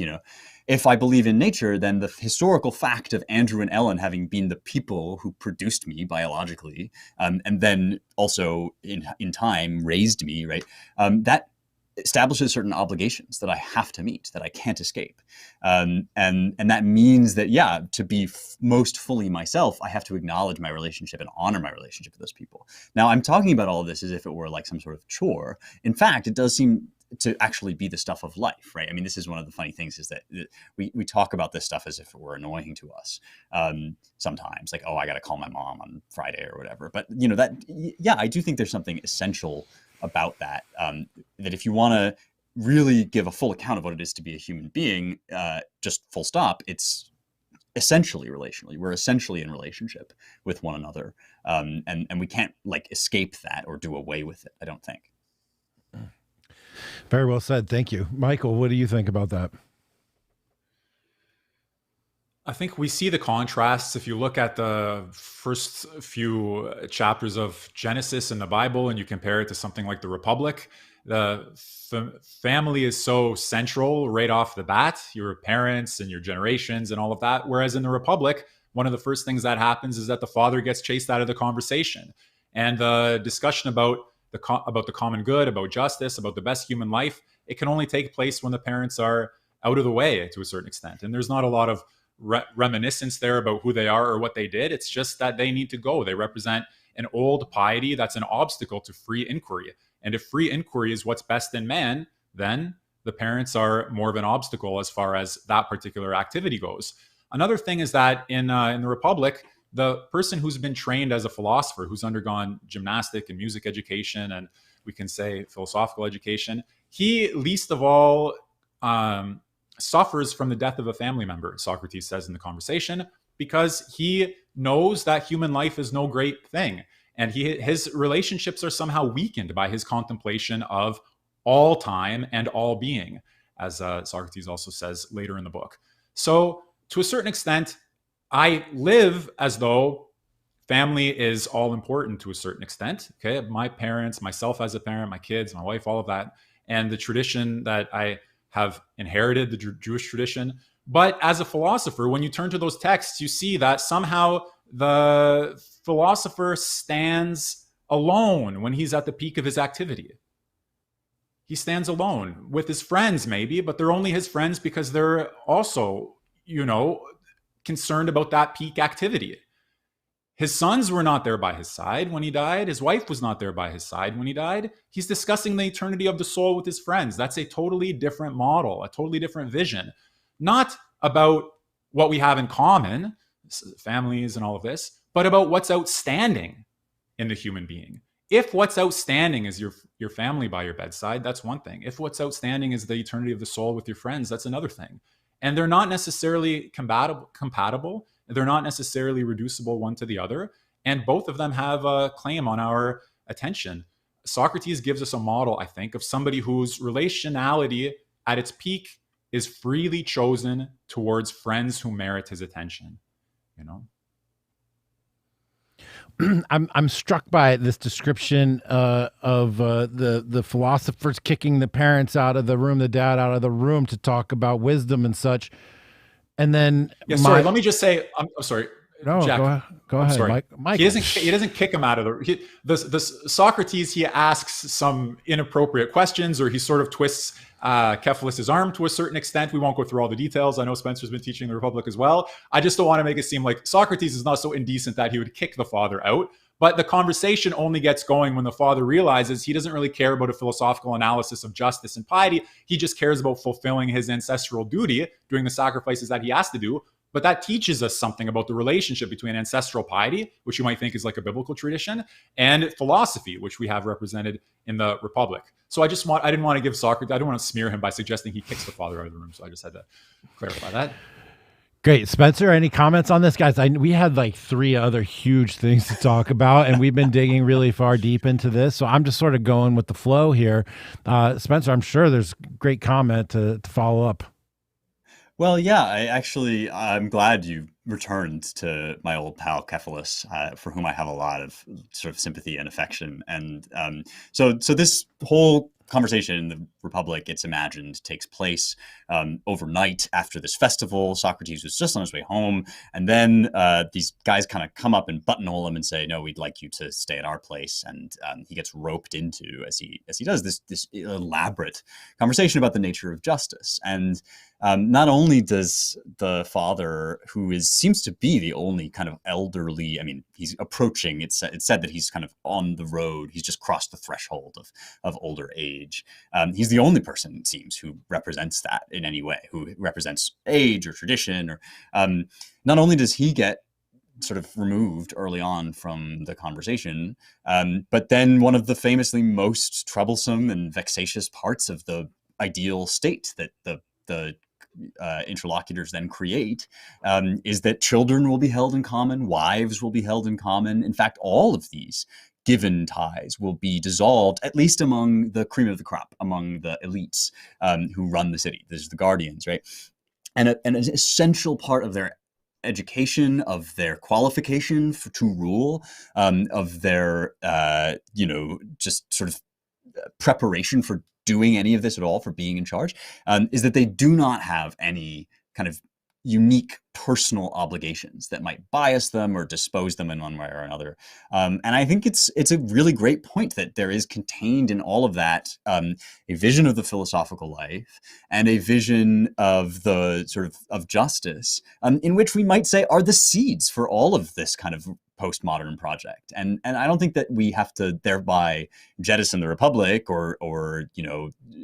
If I believe in nature, then the historical fact of Andrew and Ellen having been the people who produced me biologically, and then also in time raised me, right? That establishes certain obligations that I have to meet, that I can't escape. And that means that, to be most fully myself, I have to acknowledge my relationship and honor my relationship with those people. Now, I'm talking about all of this as if it were like some sort of chore. In fact, it does seem to actually be the stuff of life, right? I mean, this is one of the funny things, is that we talk about this stuff as if it were annoying to us sometimes, like, oh, I got to call my mom on Friday or whatever. But I do think there's something essential about that, that if you want to really give a full account of what it is to be a human being, just full stop, it's essentially relationally. We're essentially in relationship with one another, and we can't like escape that or do away with it, I don't think. Very well said. Thank you. Michael, what do you think about that? I think we see the contrasts if you look at the first few chapters of Genesis in the Bible and you compare it to something like the Republic. The family is so central right off the bat, your parents and your generations and all of that. Whereas in the Republic, one of the first things that happens is that the father gets chased out of the conversation. And the discussion about the common good, about justice, about the best human life, it can only take place when the parents are out of the way to a certain extent. And there's not a lot of reminiscence there about who they are or what they did. It's just that they need to go. They represent an old piety that's an obstacle to free inquiry. And if free inquiry is what's best in man, then the parents are more of an obstacle as far as that particular activity goes. Another thing is that in the Republic, the person who's been trained as a philosopher, who's undergone gymnastic and music education, and we can say philosophical education, he least of all suffers from the death of a family member, Socrates says in the conversation, because he knows that human life is no great thing. And his relationships are somehow weakened by his contemplation of all time and all being, as Socrates also says later in the book. So to a certain extent, I live as though family is all important to a certain extent. Okay, my parents, myself as a parent, my kids, my wife, all of that, and the tradition that I have inherited, the Jewish tradition. But as a philosopher, when you turn to those texts, you see that somehow the philosopher stands alone when he's at the peak of his activity. He stands alone with his friends, maybe, but they're only his friends because they're also, concerned about that peak activity. His sons were not there by his side when he died. His wife was not there by his side when he died. He's discussing the eternity of the soul with his friends. That's a totally different model, a totally different vision. Not about what we have in common, families and all of this, but about what's outstanding in the human being. If what's outstanding is your family by your bedside, that's one thing. If what's outstanding is the eternity of the soul with your friends, that's another thing. And they're not necessarily compatible. They're not necessarily reducible one to the other. And both of them have a claim on our attention. Socrates gives us a model, I think, of somebody whose relationality at its peak is freely chosen towards friends who merit his attention. I'm struck by this description of the philosophers kicking the parents out of the room, the dad out of the room to talk about wisdom and such. And then, sorry, let me just say, I'm sorry. No, Jack, go ahead, sorry. Mike. He doesn't kick him out of the Socrates. He asks some inappropriate questions, or he sort of twists Cephalus's arm to a certain extent. We won't go through all the details. I know Spencer's been teaching the Republic as well. I just don't want to make it seem like Socrates is not so indecent that he would kick the father out. But the conversation only gets going when the father realizes he doesn't really care about a philosophical analysis of justice and piety. He just cares about fulfilling his ancestral duty, doing the sacrifices that he has to do. But that teaches us something about the relationship between ancestral piety, which you might think is like a biblical tradition, and philosophy, which we have represented in the Republic. So I didn't want to give Socrates, I don't want to smear him by suggesting he kicks the father out of the room. So I just had to clarify that. Great. Spencer, any comments on this? Guys, we had like 3 other huge things to talk about, and we've been digging really far deep into this. So I'm just sort of going with the flow here. Spencer, I'm sure there's great comment to follow up. Well, yeah, I'm glad you returned to my old pal Cephalus, for whom I have a lot of sort of sympathy and affection. And so this whole conversation in the Republic, it's imagined, takes place overnight after this festival. Socrates was just on his way home, and then these guys kind of come up and buttonhole him and say, "No, we'd like you to stay at our place." And he gets roped into, as he does, this elaborate conversation about the nature of justice. And not only does the father, who seems to be the only kind of elderly, I mean, he's approaching, it's said that he's kind of on the road, he's just crossed the threshold of older age. He's the only person, it seems, who represents that in any way, who represents age or tradition. Or not only does he get sort of removed early on from the conversation, but then one of the famously most troublesome and vexatious parts of the ideal state that the interlocutors then create, is that children will be held in common, wives will be held in common. In fact, all of these given ties will be dissolved, at least among the cream of the crop, among the elites who run the city. This is the guardians, right? And an essential part of their education, of their qualification to rule, of their, just sort of preparation for doing any of this at all, for being in charge, is that they do not have any kind of unique personal obligations that might bias them or dispose them in one way or another. And I think it's a really great point that there is contained in all of that a vision of the philosophical life and a vision of the sort of justice, in which we might say are the seeds for all of this kind of postmodern project. And I don't think that we have to thereby jettison the Republic or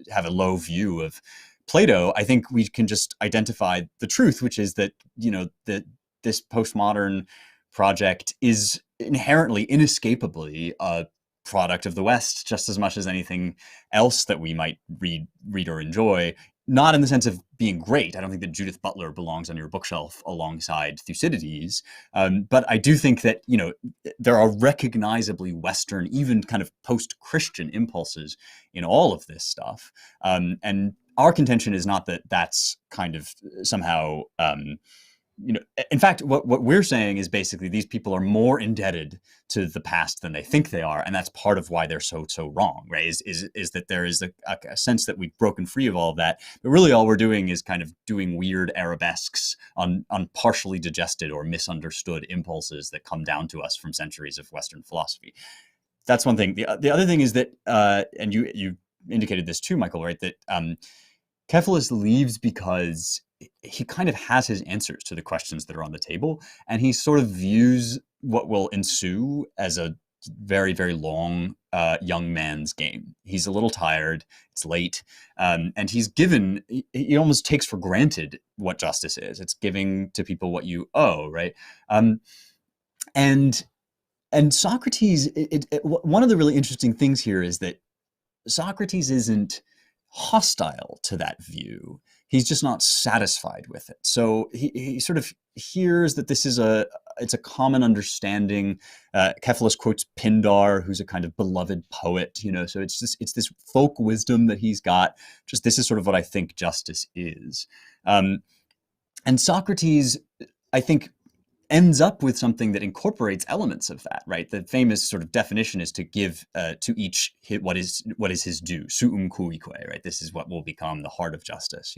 have a low view of Plato. I think we can just identify the truth, which is that, that this postmodern project is inherently, inescapably a product of the West, just as much as anything else that we might read or enjoy. Not in the sense of being great. I don't think that Judith Butler belongs on your bookshelf alongside Thucydides. But I do think that, there are recognizably Western, even kind of post-Christian impulses in all of this stuff. And our contention is not that that's kind of somehow, in fact, what we're saying is basically these people are more indebted to the past than they think they are. And that's part of why they're so wrong, right? Is that there is a sense that we've broken free of all of that. But really all we're doing is kind of doing weird arabesques on partially digested or misunderstood impulses that come down to us from centuries of Western philosophy. That's one thing. The other thing is that, and you indicated this too, Michael, right? That Cephalus leaves because he kind of has his answers to the questions that are on the table, and he sort of views what will ensue as a very, very long young man's game. He's a little tired, it's late, and he almost takes for granted what justice is. It's giving to people what you owe, right? And Socrates, one of the really interesting things here is that Socrates isn't hostile to that view. He's just not satisfied with it. So he sort of hears that this is it's a common understanding. Cephalus quotes Pindar, who's a kind of beloved poet, so it's this folk wisdom that he's got. Just this is sort of what I think justice is. And Socrates, I think, ends up with something that incorporates elements of that, right? The famous sort of definition is to give to each what is his due, suum cuique, right? This is what will become the heart of justice,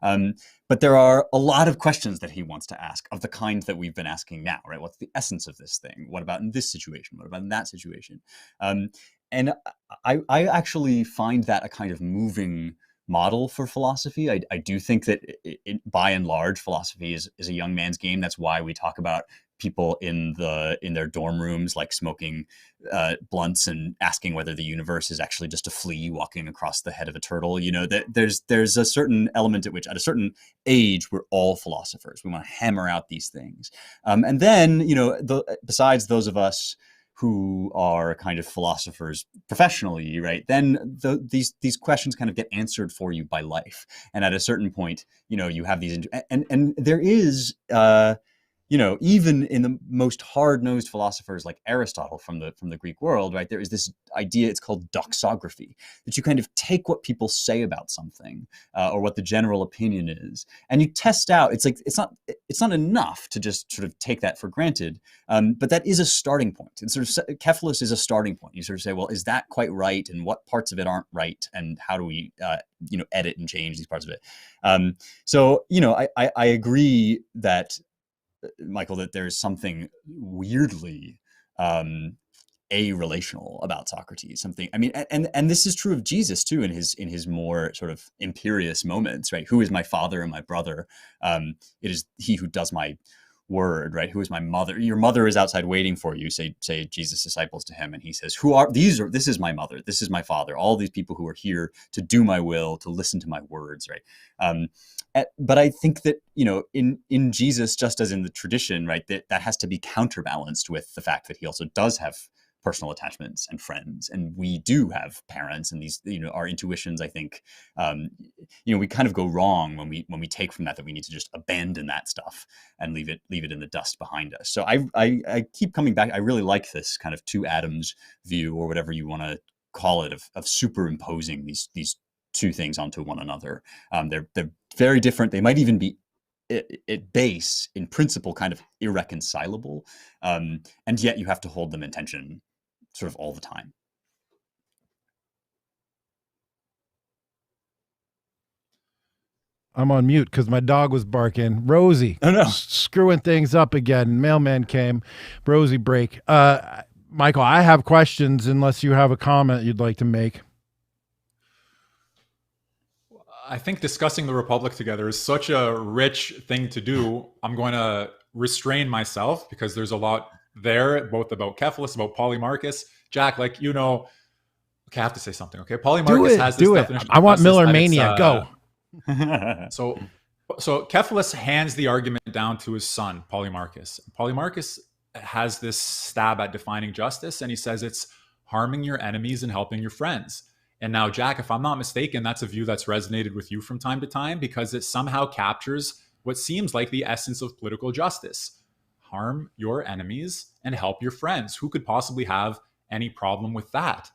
But there are a lot of questions that he wants to ask of the kind that we've been asking now, right? What's the essence of this thing? What about in this situation? What about in that situation? And I actually find that a kind of moving model for philosophy. I do think that by and large, philosophy is a young man's game. That's why we talk about people in their dorm rooms, like smoking blunts and asking whether the universe is actually just a flea walking across the head of a turtle. There's a certain element at which, at a certain age, we're all philosophers. We want to hammer out these things, and then besides those of us who are kind of philosophers professionally, right? Then these questions kind of get answered for you by life. And at a certain point, you have these, and there is, even in the most hard-nosed philosophers like Aristotle from the Greek world, right? There is this idea, it's called doxography, that you kind of take what people say about something or what the general opinion is, and you test out. It's like it's not enough to just sort of take that for granted, but that is a starting point. And sort of Cephalus is a starting point. You sort of say, well, is that quite right, and what parts of it aren't right, and how do we edit and change these parts of it? I agree that, Michael, that there's something weirdly a-relational about Socrates. Something, I mean, and this is true of Jesus too, in his more sort of imperious moments, right? Who is my father and my brother? It is he who does my word, right? Who is my mother? Your mother is outside waiting for you, say Jesus' disciples to him, and he says, this is my mother, this is my father, all these people who are here to do my will, to listen to my words, right? But I think that, in Jesus, just as in the tradition, right, that has to be counterbalanced with the fact that he also does have personal attachments and friends, and we do have parents, and these, our intuitions, I think, we kind of go wrong when we take from that we need to just abandon that stuff and leave it in the dust behind us. So I keep coming back. I really like this kind of two atoms view, or whatever you want to call it, of superimposing these two things onto one another. They're very different. They might even be at base, in principle, kind of irreconcilable, and yet you have to hold them in tension sort of all the time. I'm on mute because my dog was barking. Rosie, oh no, screwing things up again. Mailman came. Rosie, break. Michael, I have questions unless you have a comment you'd like to make. I think discussing the Republic together is such a rich thing to do. I'm going to restrain myself because there's a lot there, both about Cephalus, about Polymarchus. Jack, okay, I have to say something. Okay, Polymarchus has this definition. I want Millermania. Go. So Cephalus hands the argument down to his son, Polymarchus. Polymarchus has this stab at defining justice, and he says it's harming your enemies and helping your friends. And now, Jack, if I'm not mistaken, that's a view that's resonated with you from time to time because it somehow captures what seems like the essence of political justice. Harm your enemies and help your friends. Who could possibly have any problem with that?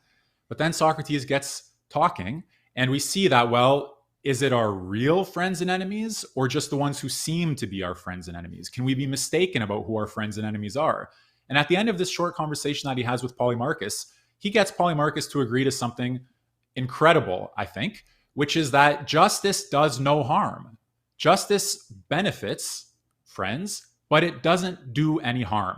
But then Socrates gets talking, and we see that, well, is it our real friends and enemies, or just the ones who seem to be our friends and enemies? Can we be mistaken about who our friends and enemies are? And at the end of this short conversation that he has with Polymarchus, he gets Polymarchus to agree to something incredible, I think, which is that justice does no harm. Justice benefits friends, but it doesn't do any harm.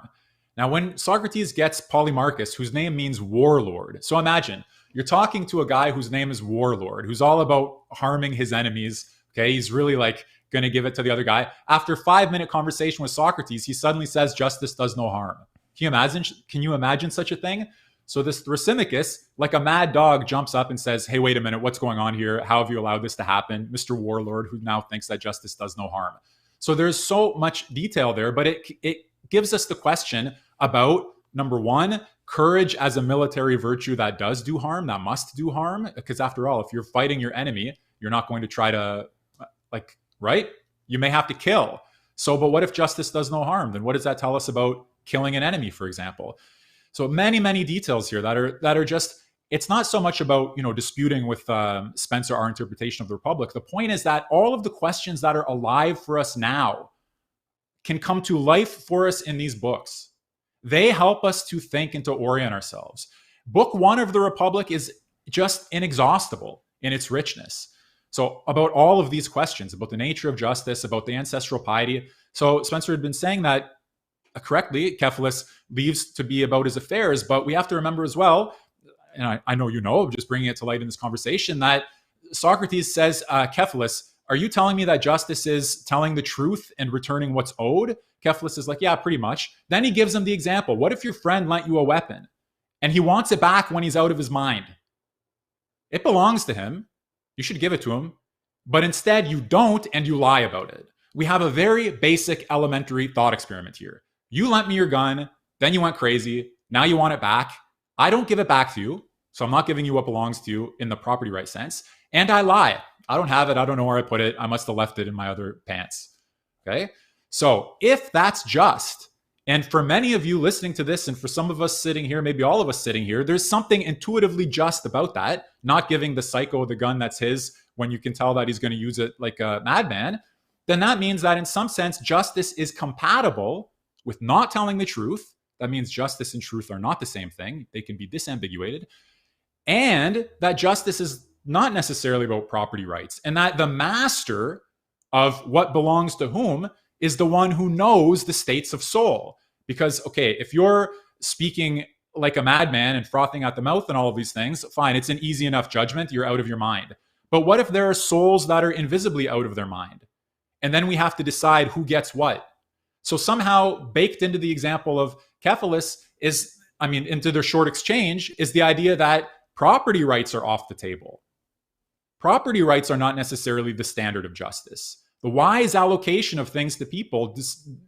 Now, when Socrates gets Polymarchus, whose name means warlord, so imagine you're talking to a guy whose name is warlord, who's all about harming his enemies. Okay, he's really going to give it to the other guy. After a 5-minute conversation with Socrates, he suddenly says justice does no harm. Can you imagine such a thing? So this Thrasymachus, like a mad dog, jumps up and says, hey, wait a minute, what's going on here? How have you allowed this to happen? Mr. Warlord, who now thinks that justice does no harm. So there's so much detail there, but it gives us the question about, number one, courage as a military virtue that does do harm, that must do harm. Because after all, if you're fighting your enemy, you're not going to try to, right? You may have to kill. So, but what if justice does no harm? Then what does that tell us about killing an enemy, for example? So many, many details here that are just, it's not so much about, disputing with Spencer our interpretation of the Republic. The point is that all of the questions that are alive for us now can come to life for us in these books. They help us to think and to orient ourselves. Book 1 of the Republic is just inexhaustible in its richness. So about all of these questions, about the nature of justice, about the ancestral piety. So Spencer had been saying that correctly, Cephalus leaves to be about his affairs, but we have to remember as well, and I know just bringing it to light in this conversation, that Socrates says, Cephalus, are you telling me that justice is telling the truth and returning what's owed? Cephalus is like, yeah, pretty much. Then he gives him the example. What if your friend lent you a weapon and he wants it back when he's out of his mind? It belongs to him. You should give it to him. But instead you don't, and you lie about it. We have a very basic elementary thought experiment here. You lent me your gun, then you went crazy. Now you want it back. I don't give it back to you. So I'm not giving you what belongs to you in the property right sense. And I lie. I don't have it. I don't know where I put it. I must have left it in my other pants. Okay. So if that's just, and for many of you listening to this, and for some of us sitting here, maybe all of us sitting here, there's something intuitively just about that, not giving the psycho the gun that's his when you can tell that he's going to use it like a madman, then that means that in some sense, justice is compatible with not telling the truth. That means justice and truth are not the same thing. They can be disambiguated. And that justice is not necessarily about property rights, and that the master of what belongs to whom is the one who knows the states of soul. Because, okay, if you're speaking like a madman and frothing at the mouth and all of these things, fine, it's an easy enough judgment. You're out of your mind. But what if there are souls that are invisibly out of their mind? And then we have to decide who gets what. So somehow baked into the example of Cephalus into their short exchange is the idea that property rights are off the table. Property rights are not necessarily the standard of justice. The wise allocation of things to people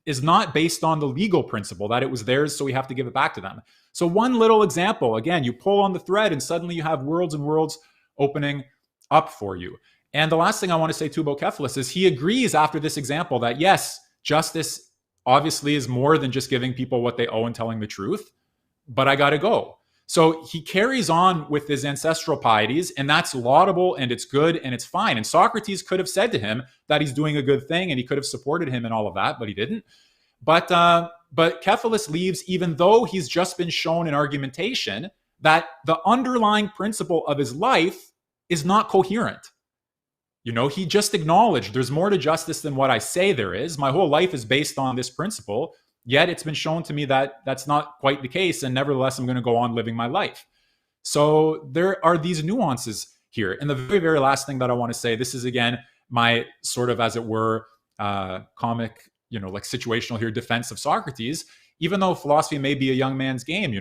is not based on the legal principle that it was theirs, so we have to give it back to them. So one little example, again, you pull on the thread and suddenly you have worlds and worlds opening up for you. And the last thing I want to say too about Cephalus is he agrees after this example that yes, justice obviously is more than just giving people what they owe and telling the truth, but I got to go. So he carries on with his ancestral pieties, and that's laudable and it's good and it's fine. And Socrates could have said to him that he's doing a good thing and he could have supported him in all of that, but he didn't. But Cephalus leaves even though he's just been shown in argumentation that the underlying principle of his life is not coherent. You know, he just acknowledged there's more to justice than what I say there is. My whole life is based on this principle, yet it's been shown to me that that's not quite the case, and nevertheless, I'm going to go on living my life. So there are these nuances here. And the very, very last thing that I want to say, this is again my sort of, as it were, comic, like situational here defense of Socrates. Even though philosophy may be a young man's game,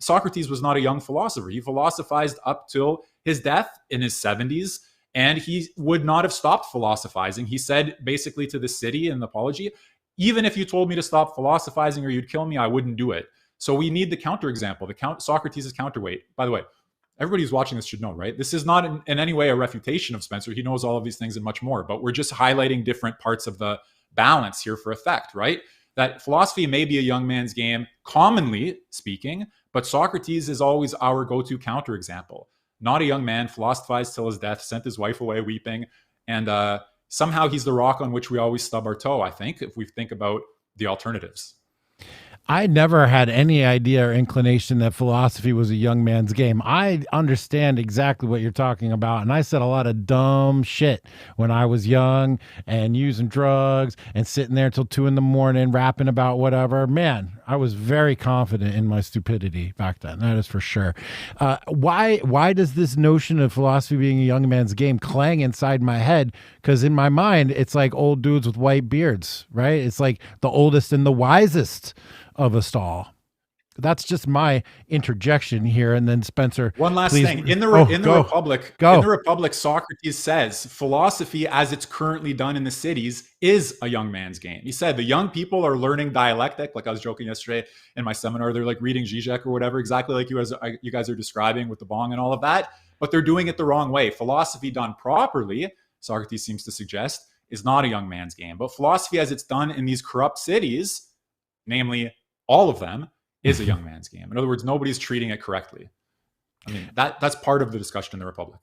Socrates was not a young philosopher. He philosophized up till his death in his 70s, and he would not have stopped philosophizing. He said basically to the city in the Apology, even if you told me to stop philosophizing or you'd kill me, I wouldn't do it. So we need the counterexample, Socrates' counterweight. By the way, everybody who's watching this should know, right? This is not in any way a refutation of Spencer. He knows all of these things and much more, but we're just highlighting different parts of the balance here for effect, right? That philosophy may be a young man's game, commonly speaking, but Socrates is always our go-to counterexample. Not a young man, philosophized till his death, sent his wife away weeping, and somehow he's the rock on which we always stub our toe, I think, if we think about the alternatives. I never had any idea or inclination that philosophy was a young man's game. I understand exactly what you're talking about. And I said a lot of dumb shit when I was young and using drugs and sitting there till 2 a.m, rapping about whatever. Man, I was very confident in my stupidity back then. That is for sure. Why does this notion of philosophy being a young man's game clang inside my head? Because in my mind, it's like old dudes with white beards, right? It's like the oldest and the wisest of us all. That's just my interjection here. And then Spencer, one last please. thing in the Republic, Socrates says philosophy as it's currently done in the cities is a young man's game. He said the young people are learning dialectic. Like I was joking yesterday in my seminar, they're like reading Zizek or whatever, exactly like you guys are describing with the bong and all of that, but they're doing it the wrong way. Philosophy done properly, Socrates seems to suggest, is not a young man's game, but philosophy as it's done in these corrupt cities, namely all of them, is a young man's game. In other words, nobody's treating it correctly. I mean, that's part of the discussion in the Republic.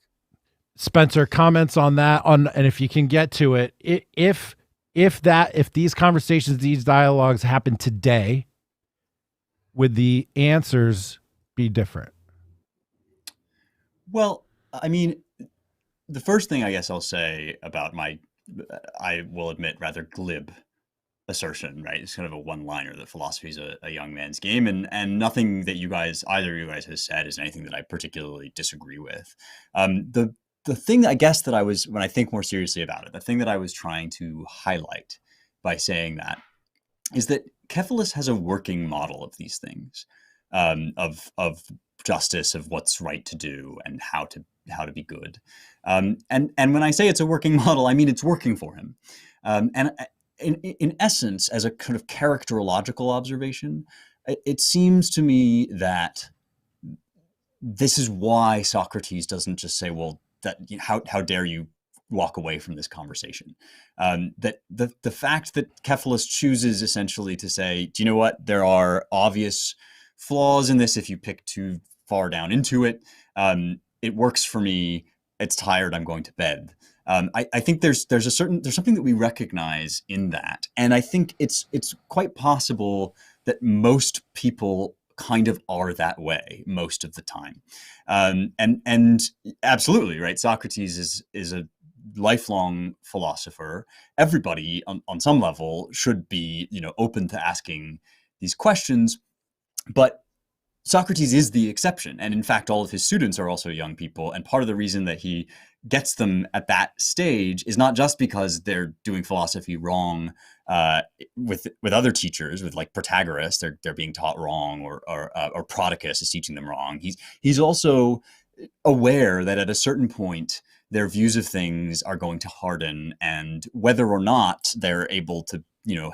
Spencer, comments on that, and if you can get to it, if these conversations, these dialogues happen today, would the answers be different? Well, I mean, the first thing I guess I'll say about I will admit, rather glib assertion, right? It's kind of a one-liner that philosophy is a young man's game, and nothing that either of you guys has said is anything that I particularly disagree with. The thing I guess that when I think more seriously about it, the thing that I was trying to highlight by saying that is that Cephalus has a working model of these things, of justice, of what's right to do, and how to be good. And when I say it's a working model, I mean it's working for him. And in essence, as a kind of characterological observation, it seems to me that this is why Socrates doesn't just say, well, how dare you walk away from this conversation? That the fact that Cephalus chooses essentially to say, do you know what? There are obvious flaws in this if you pick too far down into it. It works for me. It's tired. I'm going to bed. I think there's something that we recognize in that, and I think it's quite possible that most people kind of are that way most of the time, and absolutely right. Socrates is a lifelong philosopher. Everybody on some level should be open to asking these questions, but Socrates is the exception. And in fact, all of his students are also young people. And part of the reason that he gets them at that stage is not just because they're doing philosophy wrong with other teachers, with like Protagoras, they're being taught wrong, or Prodicus is teaching them wrong. He's also aware that at a certain point, their views of things are going to harden, and whether or not they're able to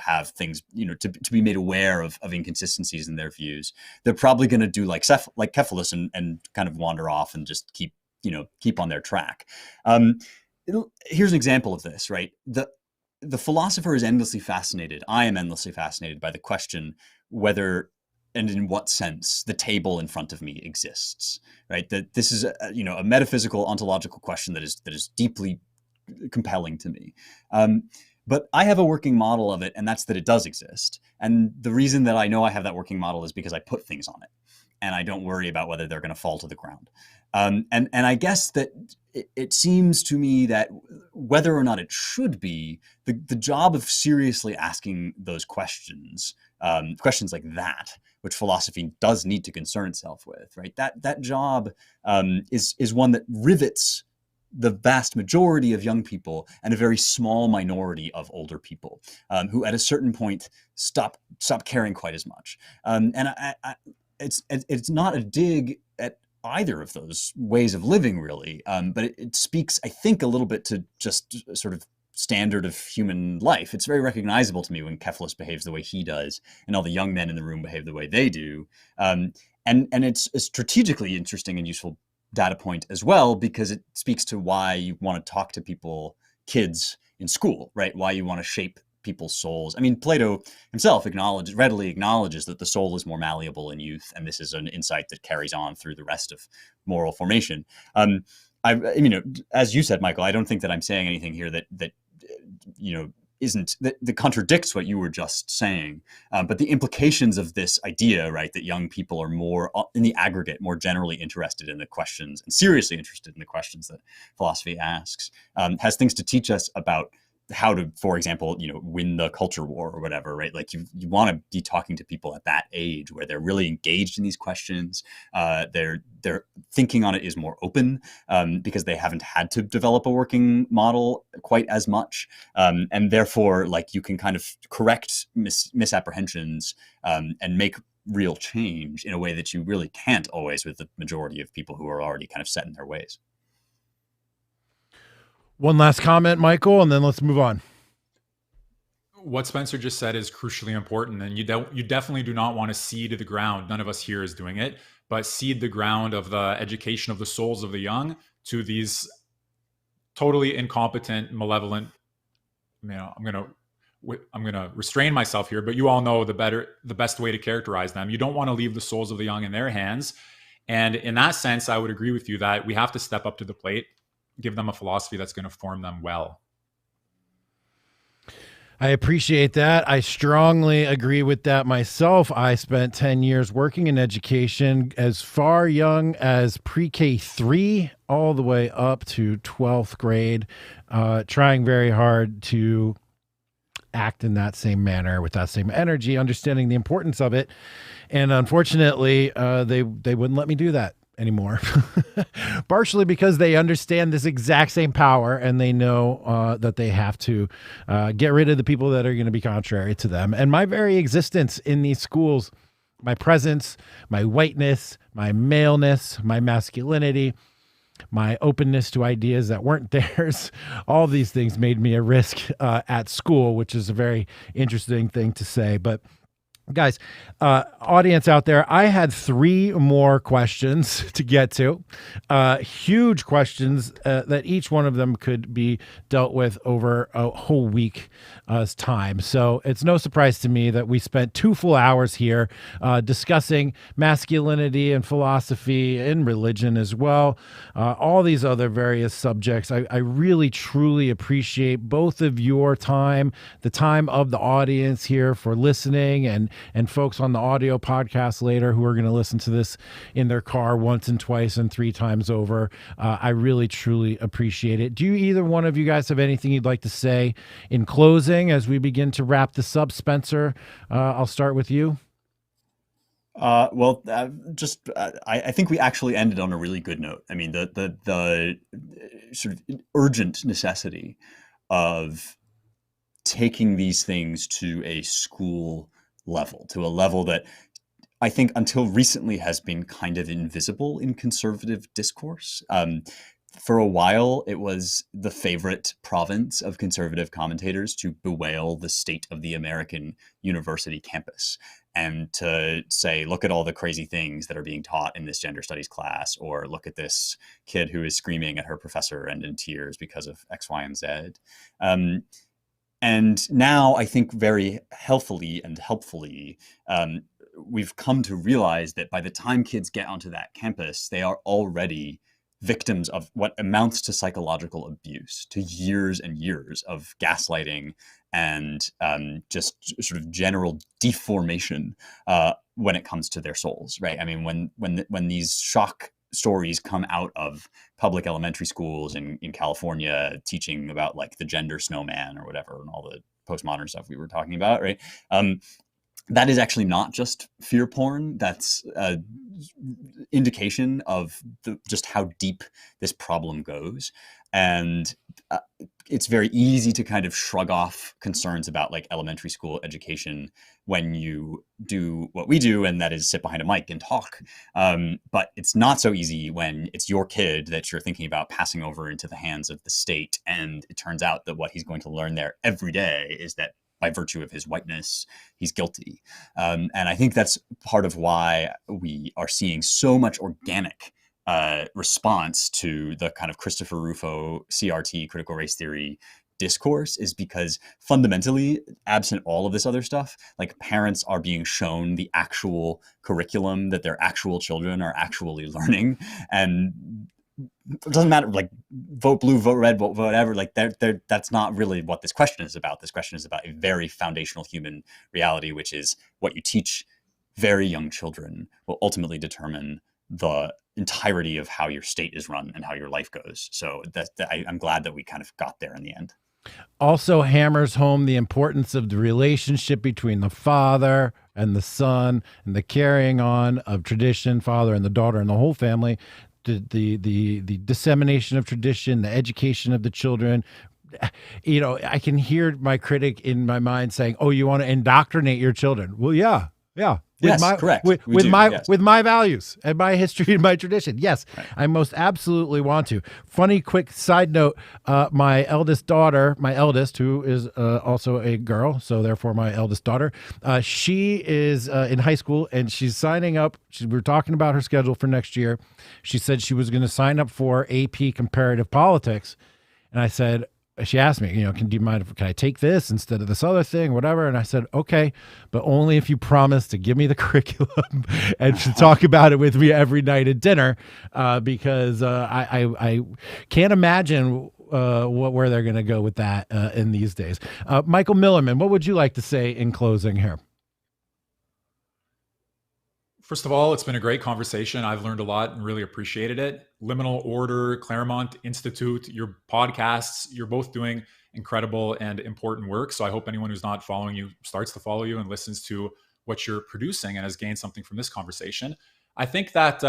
have things, to be made aware of inconsistencies in their views, they're probably going to do like Cephalus and kind of wander off and just keep on their track. Here's an example of this, right? The philosopher is endlessly fascinated. I am endlessly fascinated by the question whether and in what sense the table in front of me exists, right? That this is a metaphysical, ontological question that is deeply compelling to me. But I have a working model of it, and that's that it does exist. And the reason that I know I have that working model is because I put things on it, and I don't worry about whether they're going to fall to the ground. And I guess that it seems to me that whether or not it should be, the job of seriously asking those questions, questions like that, which philosophy does need to concern itself with, right? That job is one that rivets the vast majority of young people and a very small minority of older people who at a certain point stop caring quite as much. And it's not a dig at either of those ways of living, really, but it speaks, I think, a little bit to just sort of standard of human life. It's very recognizable to me when Cephalus behaves the way he does and all the young men in the room behave the way they do. And it's a strategically interesting and useful data point as well, because it speaks to why you want to talk to kids in school, right? Why you want to shape people's souls. I mean, Plato himself readily acknowledges that the soul is more malleable in youth, and this is an insight that carries on through the rest of moral formation. As you said, Michael, I don't think that I'm saying anything here that that contradicts what you were just saying. But the implications of this idea, right, that young people are more, in the aggregate, more generally interested in the questions and seriously interested in the questions that philosophy asks, has things to teach us about how to, for example, win the culture war or whatever, right? Like you want to be talking to people at that age where they're really engaged in these questions. Their thinking on it is more open because they haven't had to develop a working model quite as much. And therefore, like, you can kind of correct misapprehensions and make real change in a way that you really can't always with the majority of people who are already kind of set in their ways. One last comment, Michael, and then let's move on. What Spencer just said is crucially important, and you definitely do not want to seed the ground. None of us here is doing it, but seed the ground of the education of the souls of the young to these totally incompetent, malevolent. I'm gonna restrain myself here, but you all know the best way to characterize them. You don't want to leave the souls of the young in their hands, and in that sense, I would agree with you that we have to step up to the plate. Give them a philosophy that's going to form them well. I appreciate that. I strongly agree with that myself. I spent 10 years working in education as far young as pre-K 3 all the way up to 12th grade, trying very hard to act in that same manner with that same energy, understanding the importance of it. And unfortunately, they wouldn't let me do that anymore, partially because they understand this exact same power and they know that they have to get rid of the people that are going to be contrary to them. And my very existence in these schools, my presence, my whiteness, my maleness, my masculinity, my openness to ideas that weren't theirs, all these things made me a risk at school, which is a very interesting thing to say. But guys, audience out there, I had 3 more questions to get to. Huge questions that each one of them could be dealt with over a whole week's time. So it's no surprise to me that we spent 2 full hours here discussing masculinity and philosophy and religion as well. All these other various subjects. I really, truly appreciate both of your time, the time of the audience here for listening, and folks on the audio podcast later who are going to listen to this in their car once and twice and 3 times over. I really, truly appreciate it. Do either one of you guys have anything you'd like to say in closing as we begin to wrap this up? Spencer, I'll start with you. I think we actually ended on a really good note. I mean, the sort of urgent necessity of taking these things to a school level, to a level that I think until recently has been kind of invisible in conservative discourse. for a while, it was the favorite province of conservative commentators to bewail the state of the American university campus and to say, look at all the crazy things that are being taught in this gender studies class, or look at this kid who is screaming at her professor and in tears because of X, Y, and Z. And now I think very healthily and helpfully, we've come to realize that by the time kids get onto that campus, they are already victims of what amounts to psychological abuse, to years and years of gaslighting and just sort of general deformation when it comes to their souls, right? I mean, when these shock stories come out of public elementary schools in California teaching about like the gender snowman or whatever and all the postmodern stuff we were talking about, right? That is actually not just fear porn. That's an indication of just how deep this problem goes. And it's very easy to kind of shrug off concerns about like elementary school education when you do what we do, and that is sit behind a mic and talk. But it's not so easy when it's your kid that you're thinking about passing over into the hands of the state. And it turns out that what he's going to learn there every day is that by virtue of his whiteness, he's guilty. And I think that's part of why we are seeing so much organic response to the kind of Christopher Rufo CRT, critical race theory discourse, is because fundamentally, absent all of this other stuff, like parents are being shown the actual curriculum that their actual children are actually learning. And it doesn't matter, like vote blue, vote red, vote whatever, like that's not really what this question is about. This question is about a very foundational human reality, which is what you teach very young children will ultimately determine the entirety of how your state is run and how your life goes. So I'm glad that we kind of got there in the end. Also hammers home the importance of the relationship between the father and the son and the carrying on of tradition, father and the daughter and the whole family, the dissemination of tradition, the education of the children. You know, I can hear my critic in my mind saying, "Oh, you want to indoctrinate your children?" Well, yeah. Yes, correct. With my values and my history and my tradition. Yes, right. I most absolutely want to. Funny, quick side note, my eldest daughter, who is also a girl, so therefore my eldest daughter, she is in high school and she's signing up. We were talking about her schedule for next year. She said she was going to sign up for AP Comparative Politics. And I said, she asked me, do you mind can I take this instead of this other thing, whatever? And I said, okay, but only if you promise to give me the curriculum and to talk about it with me every night at dinner, because I can't imagine where they're going to go with that in these days. Michael Millerman, what would you like to say in closing here? First of all, it's been a great conversation. I've learned a lot and really appreciated it. Liminal Order, Claremont Institute, your podcasts, you're both doing incredible and important work. So I hope anyone who's not following you starts to follow you and listens to what you're producing and has gained something from this conversation. I think that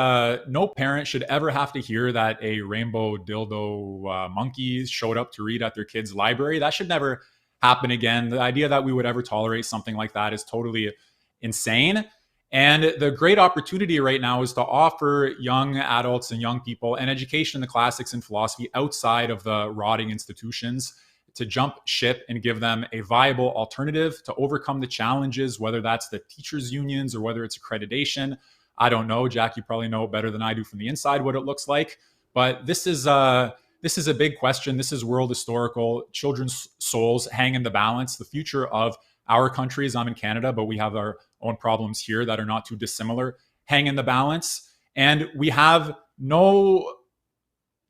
no parent should ever have to hear that a rainbow dildo monkey showed up to read at their kid's library. That should never happen again. The idea that we would ever tolerate something like that is totally insane. And the great opportunity right now is to offer young adults and young people an education in the classics and philosophy outside of the rotting institutions, to jump ship and give them a viable alternative to overcome the challenges, whether that's the teachers' unions or whether it's accreditation. I don't know. Jack, you probably know better than I do from the inside what it looks like. But this is a big question. This is world historical. Children's souls hang in the balance. The future of our countries, I'm in Canada, but we have our own problems here that are not too dissimilar, hang in the balance. And we have no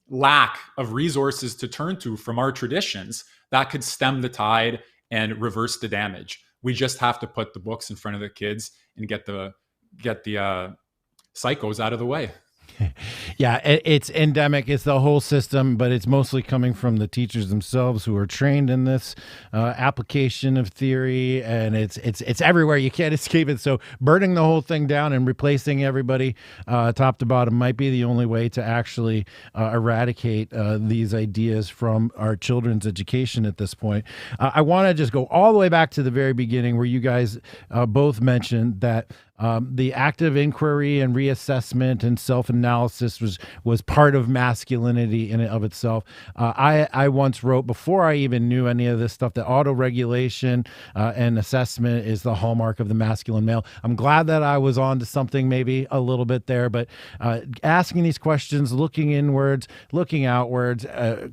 lack of resources to turn to from our traditions that could stem the tide and reverse the damage. We just have to put the books in front of the kids and get the psychos out of the way. Yeah, it's endemic. It's the whole system, but it's mostly coming from the teachers themselves who are trained in this application of theory, and it's everywhere. You can't escape it. So burning the whole thing down and replacing everybody top to bottom might be the only way to actually eradicate these ideas from our children's education at this point. I want to just go all the way back to the very beginning where you guys both mentioned that The active inquiry and reassessment and self-analysis was part of masculinity in and of itself. I once wrote, before I even knew any of this stuff, that auto-regulation and assessment is the hallmark of the masculine male. I'm glad that I was on to something maybe a little bit there, but asking these questions, looking inwards, looking outwards,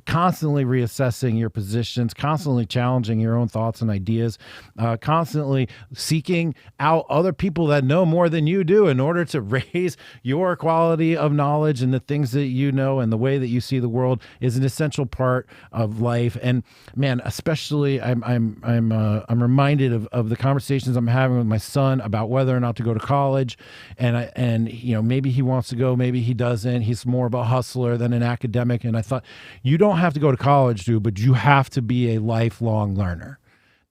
constantly reassessing your positions, constantly challenging your own thoughts and ideas, constantly seeking out other people that know more than you do in order to raise your quality of knowledge and the things that you know and the way that you see the world is an essential part of life. And man, especially I'm reminded of the conversations I'm having with my son about whether or not to go to college, and you know, maybe he wants to go, maybe he doesn't. He's more of a hustler than an academic, and I thought, you don't have to go to college, dude, but you have to be a lifelong learner.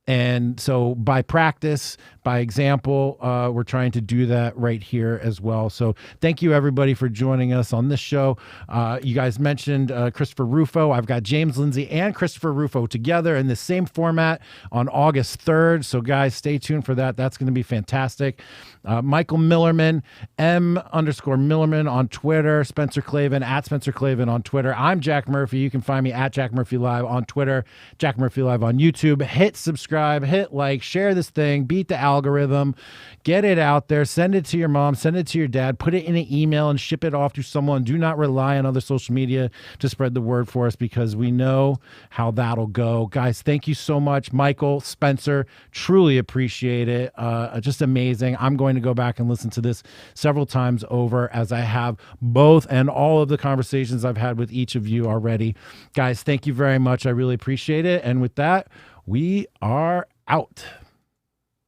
And so by practice, by example, we're trying to do that right here as well. So thank you, everybody, for joining us on this show. You guys mentioned Christopher Rufo. I've got James Lindsay and Christopher Rufo together in the same format on August 3rd. So guys, stay tuned for that. That's going to be fantastic. Michael Millerman, M_Millerman on Twitter, Spencer Klavan, @SpencerKlavan on Twitter. I'm Jack Murphy. You can find me at Jack Murphy Live on Twitter, Jack Murphy Live on YouTube. Hit subscribe, hit like, share this thing, beat the algorithm, get it out there, send it to your mom, send it to your dad, put it in an email and ship it off to someone. Do not rely on other social media to spread the word for us, because we know how that'll go. Guys, thank you so much. Michael, Spencer, truly appreciate it. Just amazing. I'm going to go back and listen to this several times over, as I have both and all of the conversations I've had with each of you already. Guys, thank you very much. I really appreciate it. And with that, we are out.